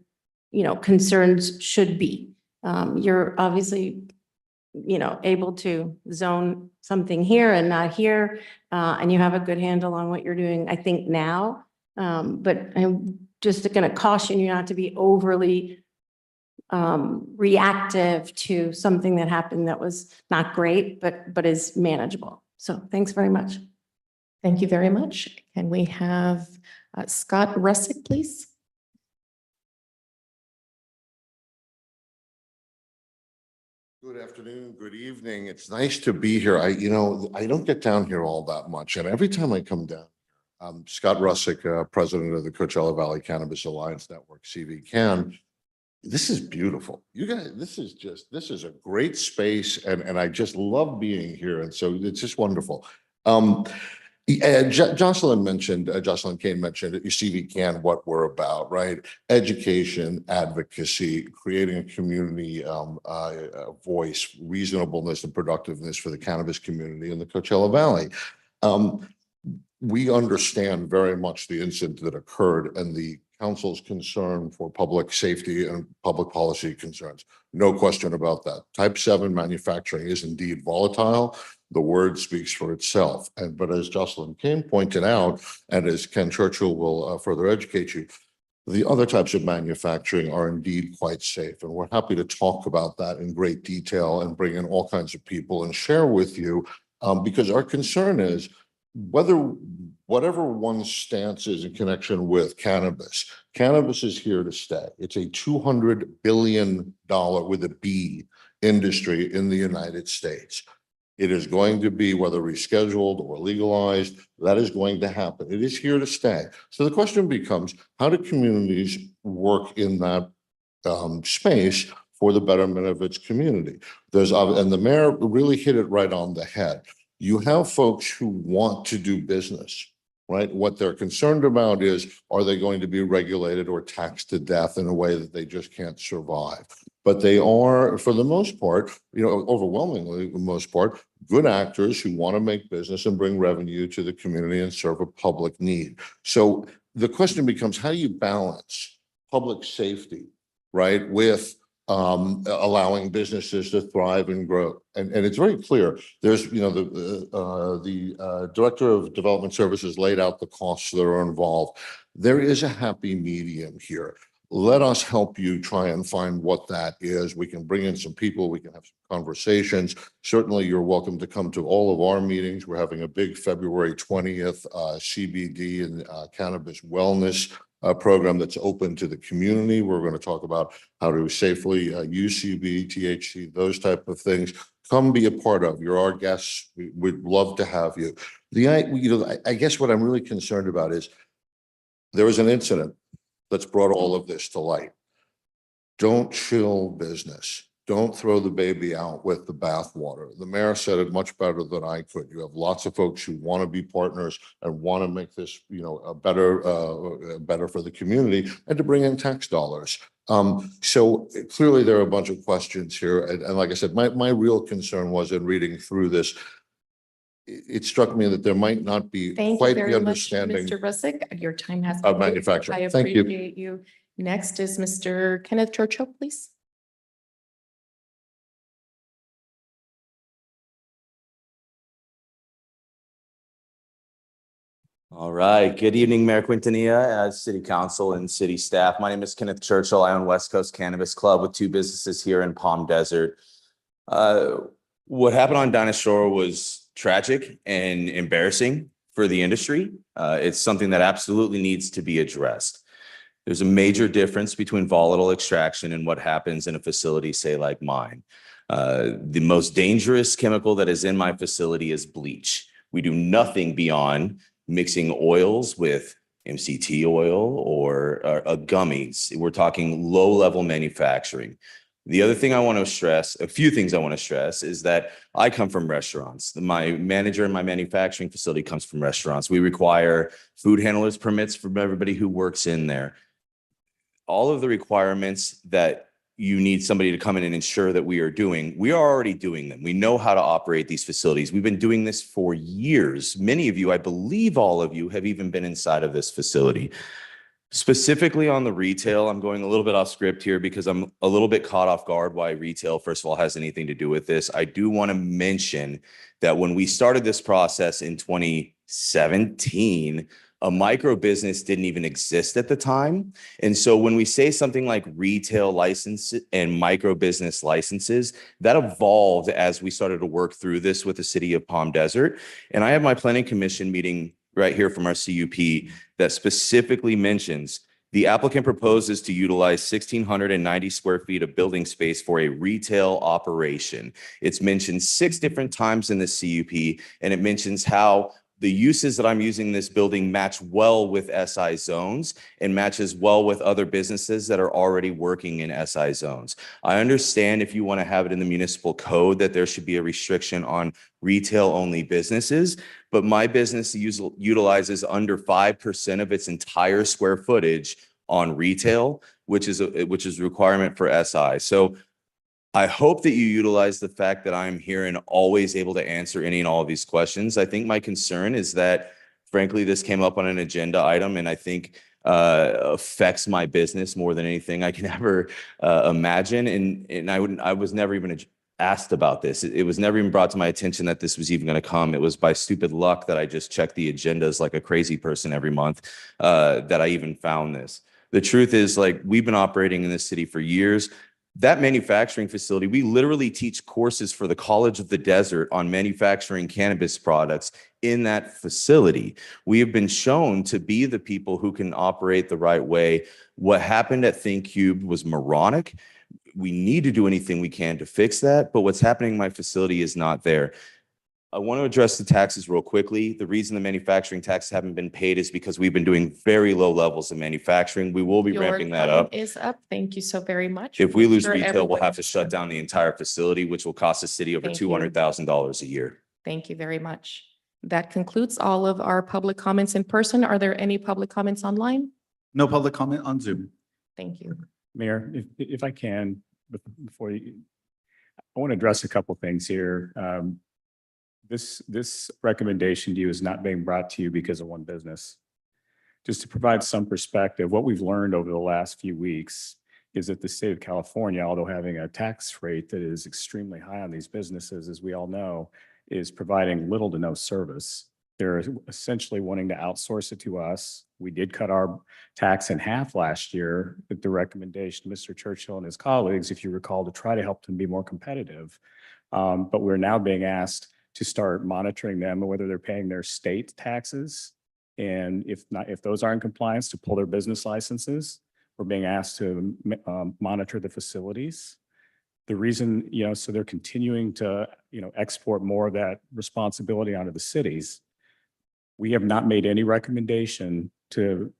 concerns should be. You're obviously, able to zone something here and not here, and you have a good handle on what you're doing, I think now. But I'm just going to caution you not to be overly reactive to something that happened that was not great, but is manageable. So thanks very much. Thank you very much. Can we have Scott Russick, please? Good afternoon, good evening. It's nice to be here. I don't get down here all that much. And every time I come down, Scott Russick, president of the Coachella Valley Cannabis Alliance Network, CVCAN. This is beautiful. You guys, this is a great space, and I just love being here. And so it's just wonderful. Jocelyn Kane mentioned at CVCAN what we're about, right? Education, advocacy, creating a community voice, reasonableness and productiveness for the cannabis community in the Coachella Valley. We understand very much the incident that occurred and the council's concern for public safety and public policy concerns. No question about that. Type 7 manufacturing is indeed volatile. The word speaks for itself. But as Jocelyn Kane pointed out, and as Ken Churchill will further educate you, the other types of manufacturing are indeed quite safe. And we're happy to talk about that in great detail and bring in all kinds of people and share with you, because our concern is whatever one's stance is in connection with cannabis, cannabis is here to stay. It's a $200 billion with a B industry in the United States. It is going to be, whether rescheduled or legalized, that is going to happen. It is here to stay. So the question becomes, how do communities work in that space for the betterment of its community? And the mayor really hit it right on the head. You have folks who want to do business, right? What they're concerned about is, are they going to be regulated or taxed to death in a way that they just can't survive? But they are, for the most part, overwhelmingly, the most part, good actors who want to make business and bring revenue to the community and serve a public need. So the question becomes, how do you balance public safety, right, with allowing businesses to thrive and grow? And it's very clear. There's, the Director of Development Services laid out the costs that are involved. There is a happy medium here. Let us help you try and find what that is. We can bring in some people, we can have some conversations. Certainly, you're welcome to come to all of our meetings. We're having a big February 20th CBD and cannabis wellness program that's open to the community. We're going to talk about how to safely use CBD, THC, those type of things. Come be a part of. You're our guests. We'd love to have you. I guess what I'm really concerned about is there was an incident that's brought all of this to light. Don't chill business. Don't throw the baby out with the bathwater. The mayor said it much better than I could. You have lots of folks who want to be partners and want to make this, better for the community and to bring in tax dollars. So clearly there are a bunch of questions here. And like I said, my real concern was in reading through this, it struck me that there might not be Thank you quite the very much, understanding Mr. Rusick. Your time has. of been used. manufacturing. I Thank you. appreciate you. Next is Mr. Kenneth Churchill, please. All right. Good evening, Mayor Quintanilla, City Council and City staff. My name is Kenneth Churchill. I own West Coast Cannabis Club with 2 businesses here in Palm Desert. What happened on Dinah Shore was tragic and embarrassing for the industry. It's something that absolutely needs to be addressed. There's a major difference between volatile extraction and what happens in a facility, say like mine. The most dangerous chemical that is in my facility is bleach. We do nothing beyond mixing oils with MCT oil or gummies. We're talking low-level manufacturing. The other thing I want to stress, a few things I want to stress, is that I come from restaurants. My manager in my manufacturing facility comes from restaurants. We require food handlers permits from everybody who works in there. All of the requirements that you need somebody to come in and ensure that we are doing, we are already doing them. We know how to operate these facilities. We've been doing this for years. Many of you, I believe all of you, have even been inside of this facility. Specifically on the retail, I'm going a little bit off script here because I'm a little bit caught off guard why retail, first of all, has anything to do with this. I do want to mention that when we started this process in 2017, a micro business didn't even exist at the time. And so when we say something like retail license and micro business licenses, that evolved as we started to work through this with the city of Palm Desert. And I have my planning commission meeting right here from our CUP that specifically mentions the applicant proposes to utilize 1,690 square feet of building space for a retail operation. It's mentioned 6 different times in the CUP, and it mentions how the uses that I'm using this building match well with SI zones and matches well with other businesses that are already working in SI zones. I understand if you want to have it in the municipal code that there should be a restriction on retail only businesses, but my business utilizes under 5% of its entire square footage on retail, which is a requirement for SI. So I hope that you utilize the fact that I'm here and always able to answer any and all of these questions. I think my concern is that, frankly, this came up on an agenda item and I think affects my business more than anything I can ever imagine. And I was never even asked about this. It was never even brought to my attention that this was even going to come. It was by stupid luck that I just checked the agendas like a crazy person every month that I even found this. The truth is, like, we've been operating in this city for years. That manufacturing facility, we literally teach courses for the College of the Desert on manufacturing cannabis products in that facility. We have been shown to be the people who can operate the right way. What happened at ThinkCube was moronic. We need to do anything we can to fix that, but what's happening in my facility is not there. I want to address the taxes real quickly. The reason the manufacturing taxes haven't been paid is because we've been doing very low levels of manufacturing. We will be ramping that up. Your time is up. Thank you so very much. If we lose Sure, retail, we'll everyone- have to shut down the entire facility, which will cost the city over Thank you. $200,000 a year. Thank you very much. That concludes all of our public comments in person. Are there any public comments online? No public comment on Zoom. Thank you. Mayor, if I can, before you, I want to address a couple things here. This recommendation to you is not being brought to you because of one business. Just to provide some perspective, what we've learned over the last few weeks is that the state of California, although having a tax rate that is extremely high on these businesses, as we all know, is providing little to no service. They're essentially wanting to outsource it to us. We did cut our tax in half last year with the recommendation of Mr. Churchill and his colleagues, if you recall, to try to help them be more competitive. But we're now being asked to start monitoring them and whether they're paying their state taxes. And if not, if those are in compliance, to pull their business licenses. We're being asked to monitor the facilities. The reason, so they're continuing to, export more of that responsibility onto the cities. We have not made any recommendation to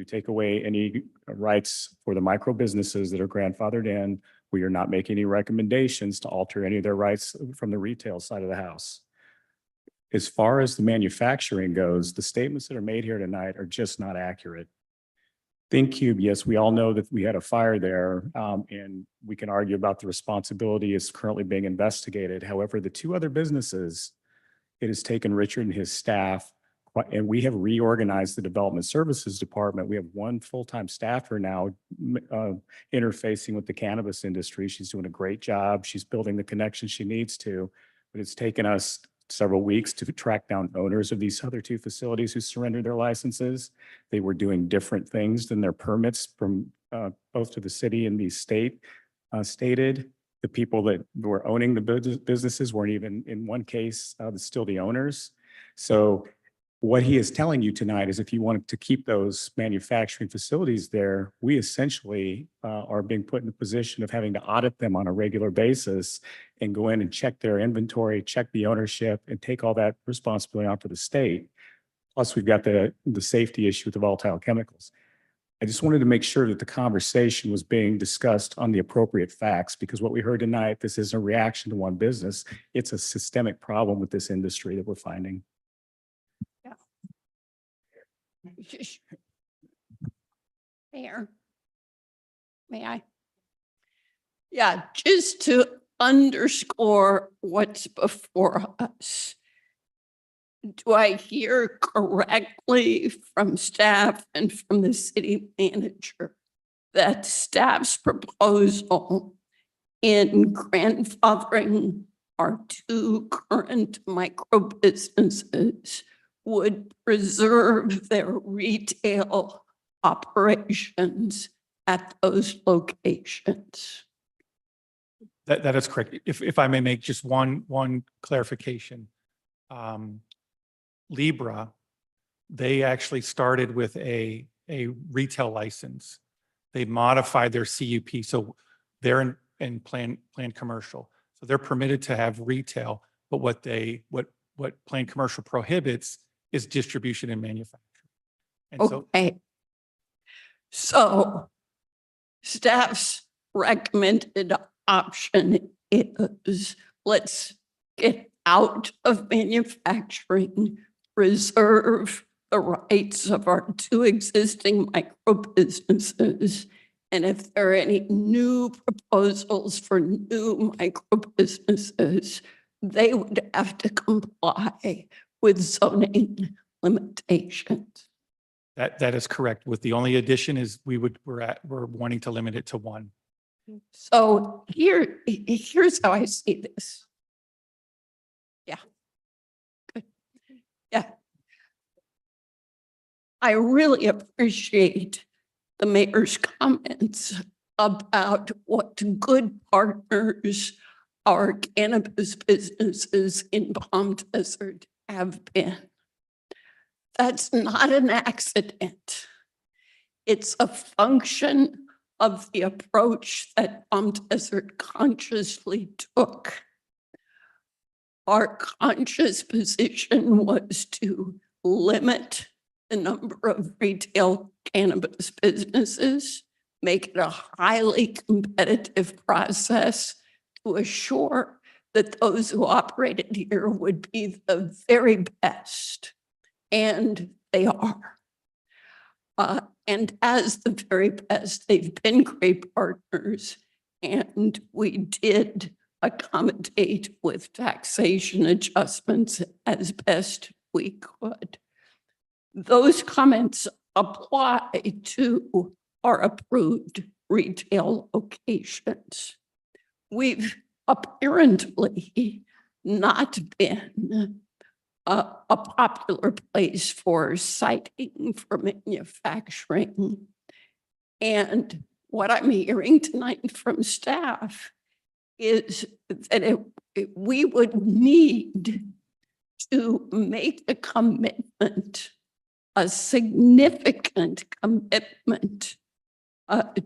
take away any rights for the micro businesses that are grandfathered in. We are not making any recommendations to alter any of their rights from the retail side of the house. As far as the manufacturing goes, the statements that are made here tonight are just not accurate. ThinkCube, yes, we all know that we had a fire there, and we can argue about the responsibility is currently being investigated. However, the two other businesses, it has taken Richard and his staff, and we have reorganized the development services department. We have one full-time staffer now interfacing with the cannabis industry. She's doing a great job. She's building the connections she needs to, but it's taken us several weeks to track down owners of these other two facilities who surrendered their licenses. They were doing different things than their permits from both to the city and the state stated. The people that were owning the businesses weren't even, in one case, still the owners. So what he is telling you tonight is if you wanted to keep those manufacturing facilities there, we essentially are being put in the position of having to audit them on a regular basis and go in and check their inventory, check the ownership, and take all that responsibility on for the state. Plus, we've got the safety issue with the volatile chemicals. I just wanted to make sure that the conversation was being discussed on the appropriate facts, because what we heard tonight, this isn't a reaction to one business. It's a systemic problem with this industry that we're finding. Mayor, may I? Yeah, just to underscore what's before us. Do I hear correctly from staff and from the city manager that staff's proposal in grandfathering our two current micro businesses would preserve their retail operations at those locations? That is correct. If I may make just one clarification. Libra, they actually started with a retail license. They modified their CUP, so they're in planned commercial. So they're permitted to have retail, but what planned commercial prohibits is distribution and manufacturing. And okay. So staff's recommended option is let's get out of manufacturing, reserve the rights of our two existing micro businesses. And if there are any new proposals for new micro businesses, they would have to comply with zoning limitations. that is correct. With the only addition is we're wanting to limit it to one. So here's how I see this. Yeah. Good. Yeah. I really appreciate the mayor's comments about what good partners our cannabis businesses in Palm Desert have been. That's not an accident. It's a function of the approach that Palm Desert consciously took. Our conscious position was to limit the number of retail cannabis businesses, make it a highly competitive process to assure that those who operated here would be the very best, and they are. And as the very best, they've been great partners, and we did accommodate with taxation adjustments as best we could. Those comments apply to our approved retail locations. We've apparently not been a popular place for siting for manufacturing. And what I'm hearing tonight from staff is that we would need to make a commitment, a significant commitment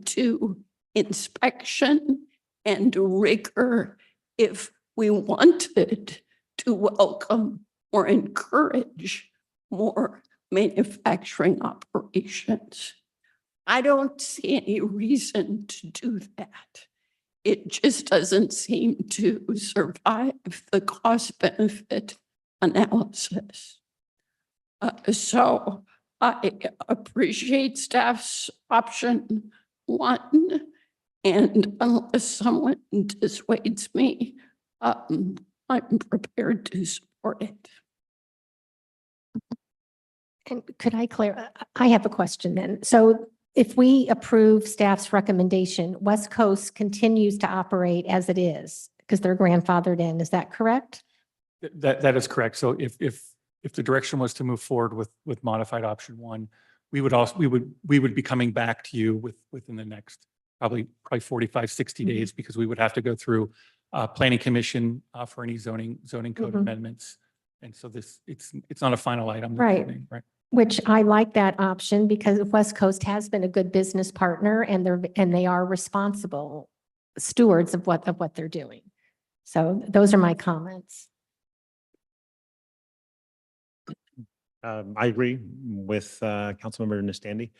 to inspection and rigor if we wanted to welcome or encourage more manufacturing operations. I don't see any reason to do that. It just doesn't seem to survive the cost benefit analysis. So I appreciate staff's option 1, and unless someone dissuades me, I'm prepared to support it. And could I clarify? I have a question then. So if we approve staff's recommendation, West Coast continues to operate as it is because they're grandfathered in. Is that correct? That is correct. So if the direction was to move forward with modified option 1, we would be coming back to you within the next probably 45, 60 days, because we would have to go through planning commission for any zoning code amendments. And so it's not a final item. this Right. evening, right? Which I like that option because West Coast has been a good business partner and they are responsible stewards of what they're doing. So those are my comments. I agree with Councilmember Nastandi,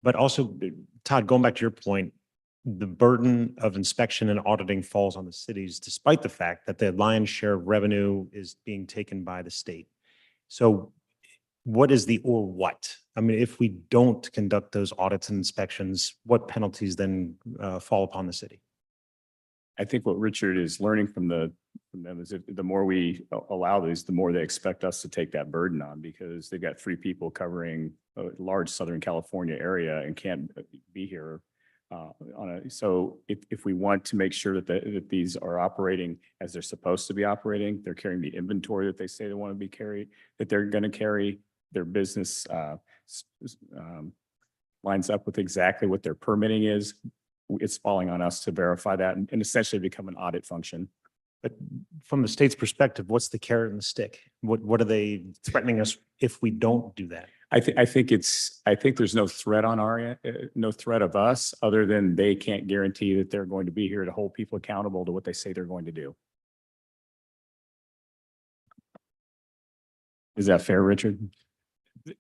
but also, Todd, going back to your point, the burden of inspection and auditing falls on the cities, despite the fact that the lion's share of revenue is being taken by the state. So what is the or what? I mean, if we don't conduct those audits and inspections, what penalties then fall upon the city? I think what Richard is learning from them is if the more we allow these, the more they expect us to take that burden on, because they've got 3 people covering a large Southern California area and can't be here. So if we want to make sure that these are operating as they're supposed to be operating, they're carrying the inventory that they say they want to be carried, that they're going to carry, their business lines up with exactly what their permitting is, it's falling on us to verify that and essentially become an audit function. But from the state's perspective, what's the carrot and the stick? What are they threatening us if we don't do that? I think there's no threat on no threat of us, other than they can't guarantee that they're going to be here to hold people accountable to what they say they're going to do. Is that fair, Richard?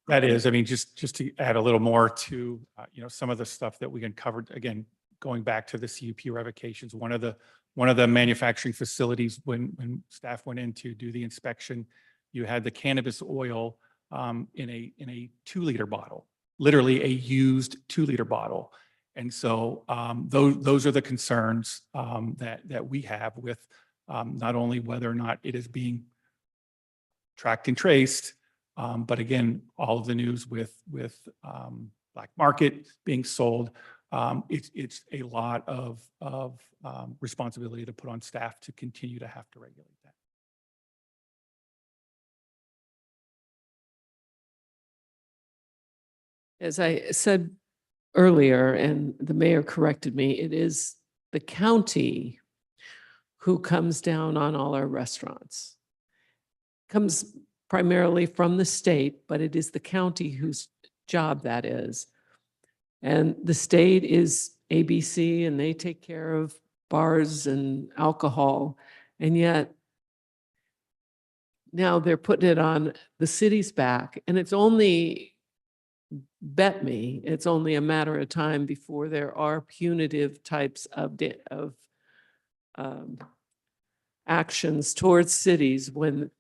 That is, I mean, just to add a little more to, some of the stuff that we uncovered, again, going back to the CUP revocations, one of the manufacturing facilities, when staff went in to do the inspection, you had the cannabis oil in a 2-liter bottle, literally a used 2-liter bottle. And so those are the concerns that we have with not only whether or not it is being tracked and traced, but again, all of the news with black market being sold, it's a lot of responsibility to put on staff to continue to have to regulate that. As I said earlier, and the mayor corrected me, it is the county who comes down on all our restaurants. Comes primarily from the state, but it is the county whose job that is. And the state is ABC and they take care of bars and alcohol. And yet now they're putting it on the city's back, and it's only, bet me, it's only a matter of time before there are punitive types of actions towards cities when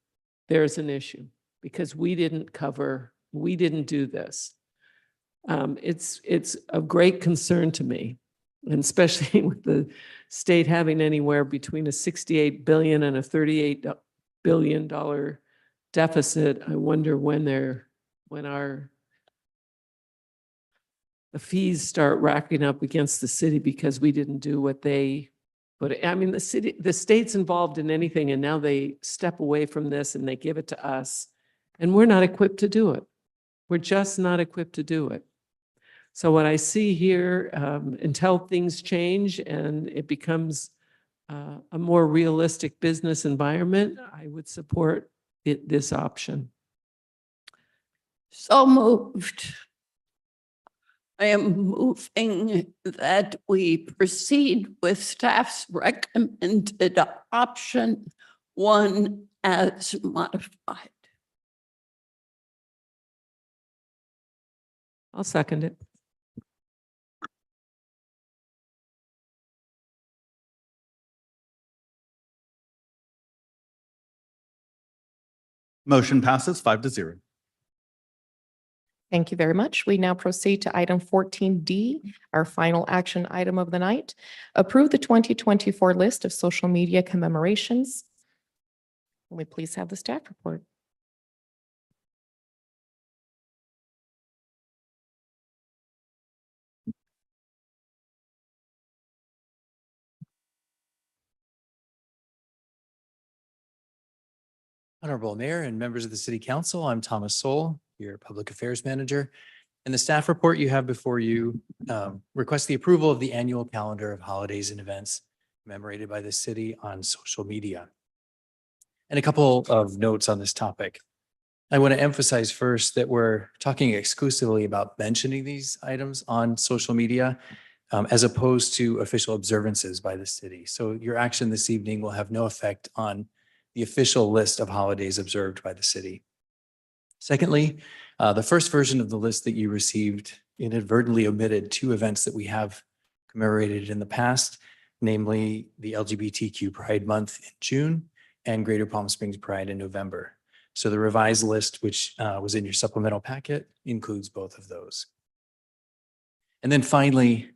there's an issue, because we didn't do this. It's of great concern to me, and especially with the state having anywhere between a 68 billion and a $38 billion deficit. I wonder when the fees start racking up against the city because we didn't do what they, but I mean, the state's involved in anything, and now they step away from this and they give it to us, and we're not equipped to do it. We're just not equipped to do it. So what I see here, until things change and it becomes a more realistic business environment, I would support this option. So moved. I am moving that we proceed with staff's recommended option 1 as modified. I'll second it. Motion passes 5-0. Thank you very much. We now proceed to item 14D, our final action item of the night. Approve the 2024 list of social media commemorations. Will we please have the staff report? Honorable Mayor and members of the City Council, I'm Thomas Soul, your Public Affairs Manager. In the staff report you have before you, request the approval of the annual calendar of holidays and events commemorated by the city on social media. And a couple of notes on this topic. I want to emphasize first that we're talking exclusively about mentioning these items on social media as opposed to official observances by the city. So your action this evening will have no effect on the official list of holidays observed by the city. Secondly, the first version of the list that you received inadvertently omitted 2 events that we have commemorated in the past, namely the LGBTQ Pride Month in June and Greater Palm Springs Pride in November. So the revised list, which was in your supplemental packet, includes both of those. And then finally,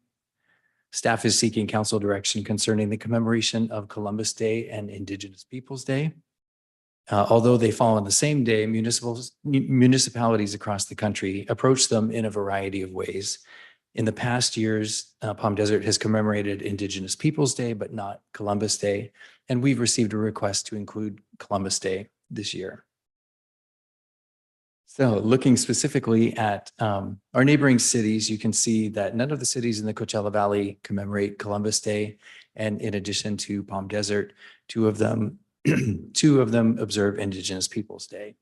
staff is seeking council direction concerning the commemoration of Columbus Day and Indigenous Peoples Day. Although they fall on the same day, municipalities across the country approach them in a variety of ways. In the past years, Palm Desert has commemorated Indigenous Peoples Day, but not Columbus Day. And we've received a request to include Columbus Day this year. So looking specifically at our neighboring cities, you can see that none of the cities in the Coachella Valley commemorate Columbus Day. And in addition to Palm Desert, two of them observe Indigenous Peoples Day.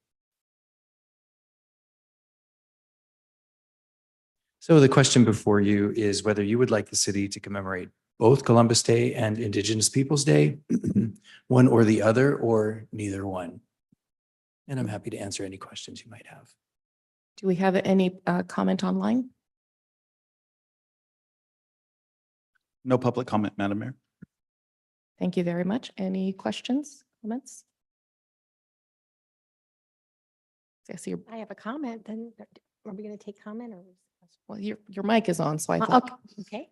So the question before you is whether you would like the city to commemorate both Columbus Day and Indigenous Peoples Day, one or the other, or neither one. And I'm happy to answer any questions you might have. Do we have any comment online? No public comment, Madam Mayor. Thank you very much. Any questions, comments? I see I have a comment, then are we going to take comment or? well, your mic is on, so I thought. Okay.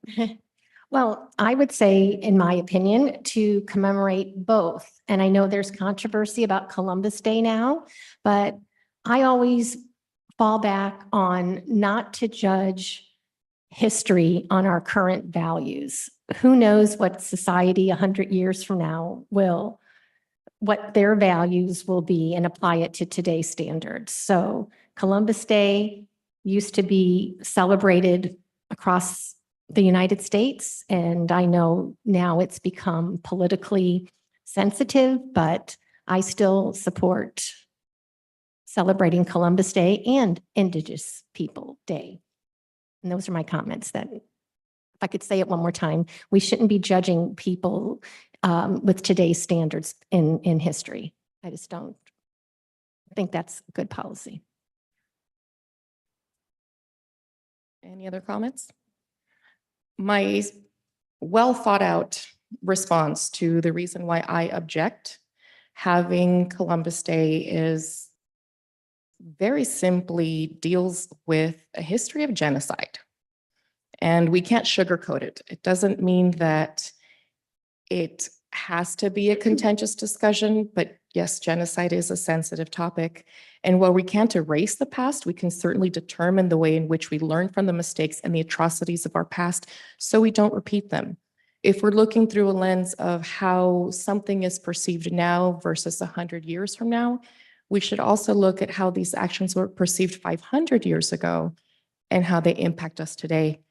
Well, I would say, in my opinion, to commemorate both. And I know there's controversy about Columbus Day now, but I always fall back on not to judge history on our current values. Who knows what society 100 years from now what their values will be, and apply it to today's standards. So Columbus Day used to be celebrated across the United States. And I know now it's become politically sensitive, but I still support celebrating Columbus Day and Indigenous People Day. And those are my comments. That, if I could say it one more time, we shouldn't be judging people with today's standards in history. I just don't think that's good policy. Any other comments? My well thought out response to the reason why I object. Having Columbus Day is very simply deals with a history of genocide. And we can't sugarcoat it. It doesn't mean that it has to be a contentious discussion, but yes, genocide is a sensitive topic. And while we can't erase the past, we can certainly determine the way in which we learn from the mistakes and the atrocities of our past so we don't repeat them. If we're looking through a lens of how something is perceived now versus 100 years from now, we should also look at how these actions were perceived 500 years ago and how they impact us today.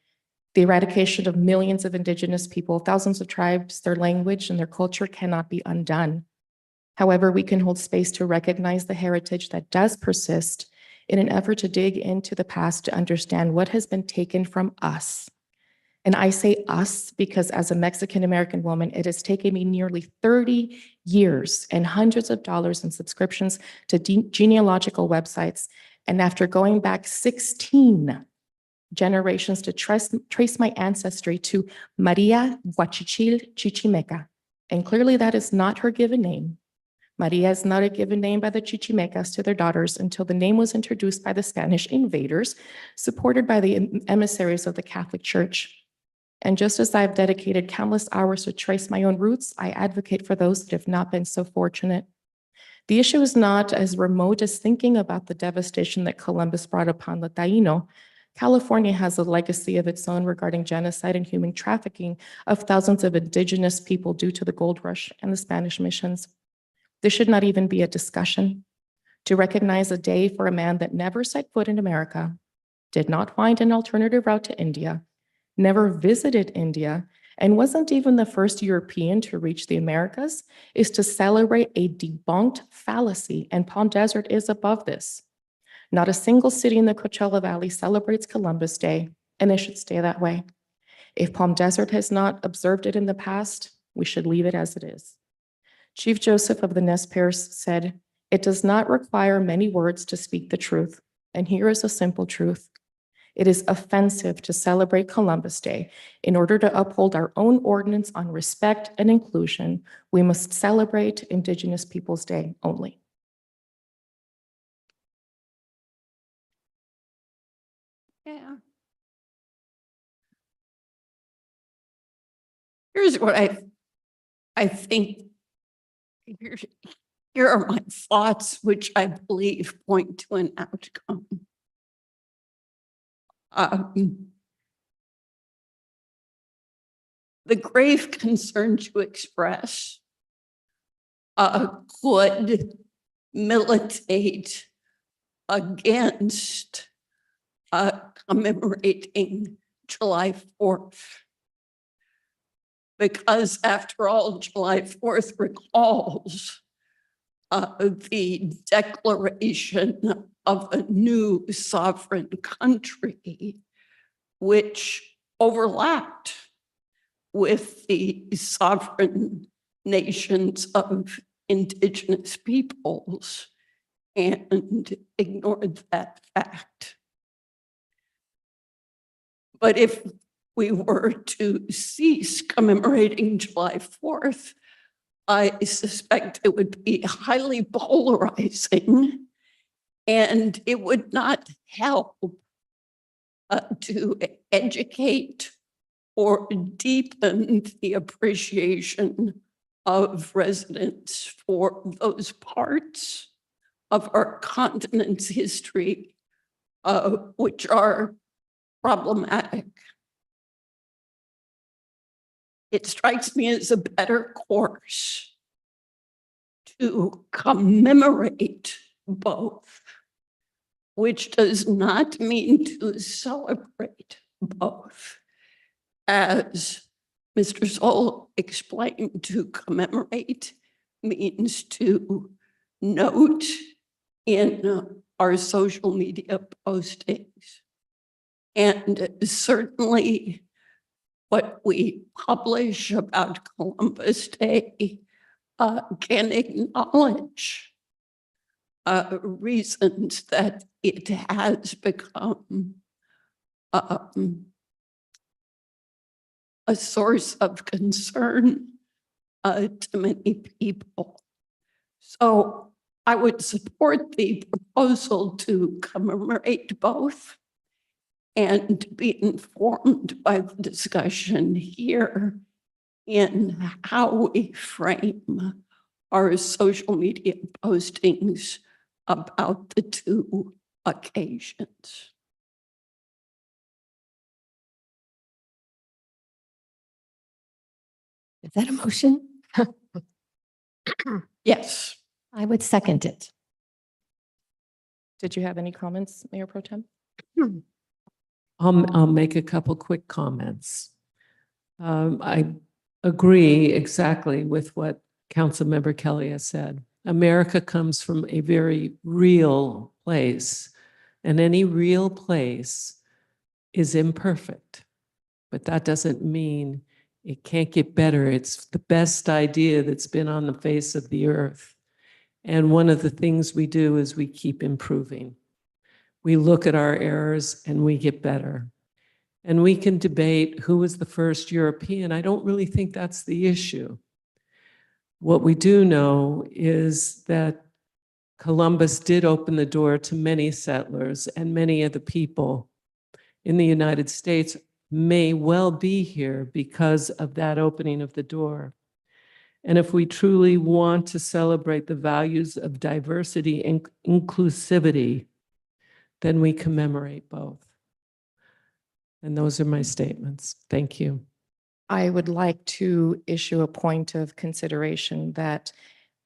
The eradication of millions of indigenous people, thousands of tribes, their language and their culture cannot be undone. However, we can hold space to recognize the heritage that does persist in an effort to dig into the past to understand what has been taken from us. And I say us because as a Mexican-American woman, it has taken me nearly 30 years and hundreds of dollars in subscriptions to genealogical websites. And after going back 16 generations to trace my ancestry to Maria Huachichil Chichimeca. And clearly that is not her given name. Maria is not a given name by the Chichimecas to their daughters until the name was introduced by the Spanish invaders, supported by the emissaries of the Catholic Church. And just as I've dedicated countless hours to trace my own roots, I advocate for those that have not been so fortunate. The issue is not as remote as thinking about the devastation that Columbus brought upon the Taino. California has a legacy of its own regarding genocide and human trafficking of thousands of indigenous people due to the gold rush and the Spanish missions. This should not even be a discussion. To recognize a day for a man that never set foot in America, did not find an alternative route to India, never visited India, and wasn't even the first European to reach the Americas, is to celebrate a debunked fallacy, and Palm Desert is above this. Not a single city in the Coachella Valley celebrates Columbus Day, and it should stay that way. If Palm Desert has not observed it in the past, we should leave it as it is. Chief Joseph of the Nez Perce said, "It does not require many words to speak the truth." And here is a simple truth. It is offensive to celebrate Columbus Day. In order to uphold our own ordinance on respect and inclusion, we must celebrate Indigenous Peoples' Day only. Yeah. Here's what I think. Here are my thoughts, which I believe point to an outcome. The grave concern you express could militate against commemorating July 4th. Because after all, July 4th recalls the declaration of a new sovereign country, which overlapped with the sovereign nations of indigenous peoples and ignored that fact. But if we were to cease commemorating July 4th, I suspect it would be highly polarizing, and it would not help to educate or deepen the appreciation of residents for those parts of our continent's history which are problematic. It strikes me as a better course to commemorate both, which does not mean to celebrate both. As Mr. Zoll explained, to commemorate means to note in our social media postings. And certainly what we publish about Columbus Day can acknowledge reasons that it has become a source of concern to many people. So I would support the proposal to commemorate both and to be informed by the discussion here in how we frame our social media postings about the two occasions. Is that a motion? Yes. I would second it. Did you have any comments, Mayor Pro Tem? I'll make a couple quick comments. I agree exactly with what Councilmember Kelly has said. America comes from a very real place, and any real place is imperfect. But that doesn't mean it can't get better. It's the best idea that's been on the face of the earth. And one of the things we do is we keep improving. We look at our errors and we get better. And we can debate who was the first European. I don't really think that's the issue. What we do know is that Columbus did open the door to many settlers, and many of the people in the United States may well be here because of that opening of the door. And if we truly want to celebrate the values of diversity and inclusivity, then we commemorate both. And those are my statements. Thank you. I would like to issue a point of consideration that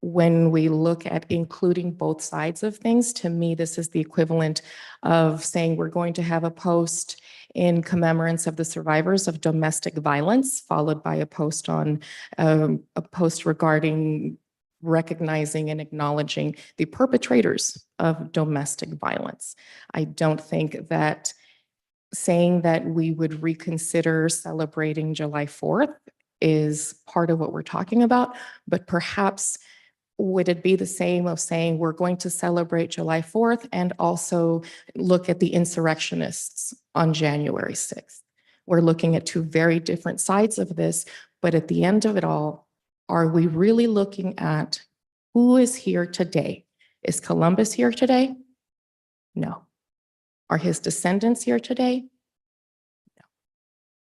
when we look at including both sides of things, to me, this is the equivalent of saying we're going to have a post in commemorance of the survivors of domestic violence, followed by a post on a post regarding recognizing and acknowledging the perpetrators of domestic violence. I don't think that saying that we would reconsider celebrating July 4th is part of what we're talking about, but perhaps would it be the same of saying we're going to celebrate July 4th and also look at the insurrectionists on January 6th? We're looking at two very different sides of this, but at the end of it all, are we really looking at who is here today? Is Columbus here today? No. Are his descendants here today? No.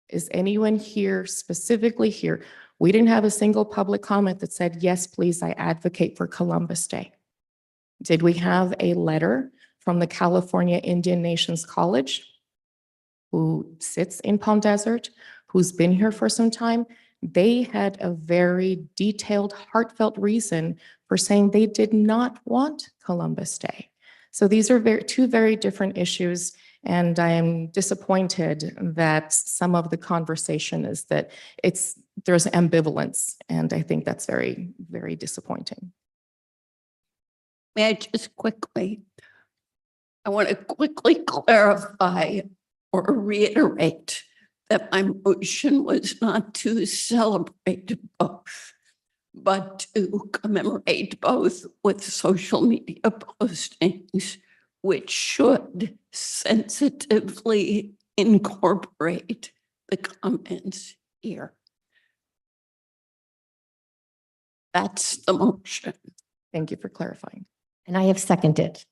Is anyone here specifically here? We didn't have a single public comment that said, yes, please, I advocate for Columbus Day. Did we have a letter from the California Indian Nations College, who sits in Palm Desert, who's been here for some time? They had a very detailed, heartfelt reason for saying they did not want Columbus Day. So these are two very different issues. And I am disappointed that some of the conversation is that there's ambivalence. And I think that's very, very disappointing. May I just quickly, I want to quickly clarify or reiterate that my motion was not to celebrate both, but to commemorate both with social media postings, which should sensitively incorporate the comments here. That's the motion. Thank you for clarifying. And I have seconded.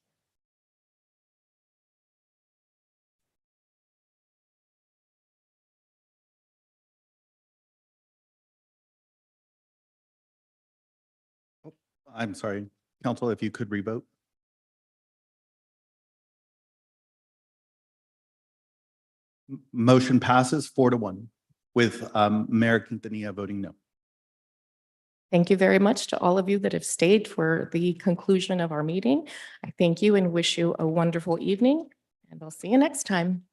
I'm sorry, Council, if you could revote. Motion passes 4-1 with Mayor Quintanilla voting no. Thank you very much to all of you that have stayed for the conclusion of our meeting. I thank you and wish you a wonderful evening, and I'll see you next time.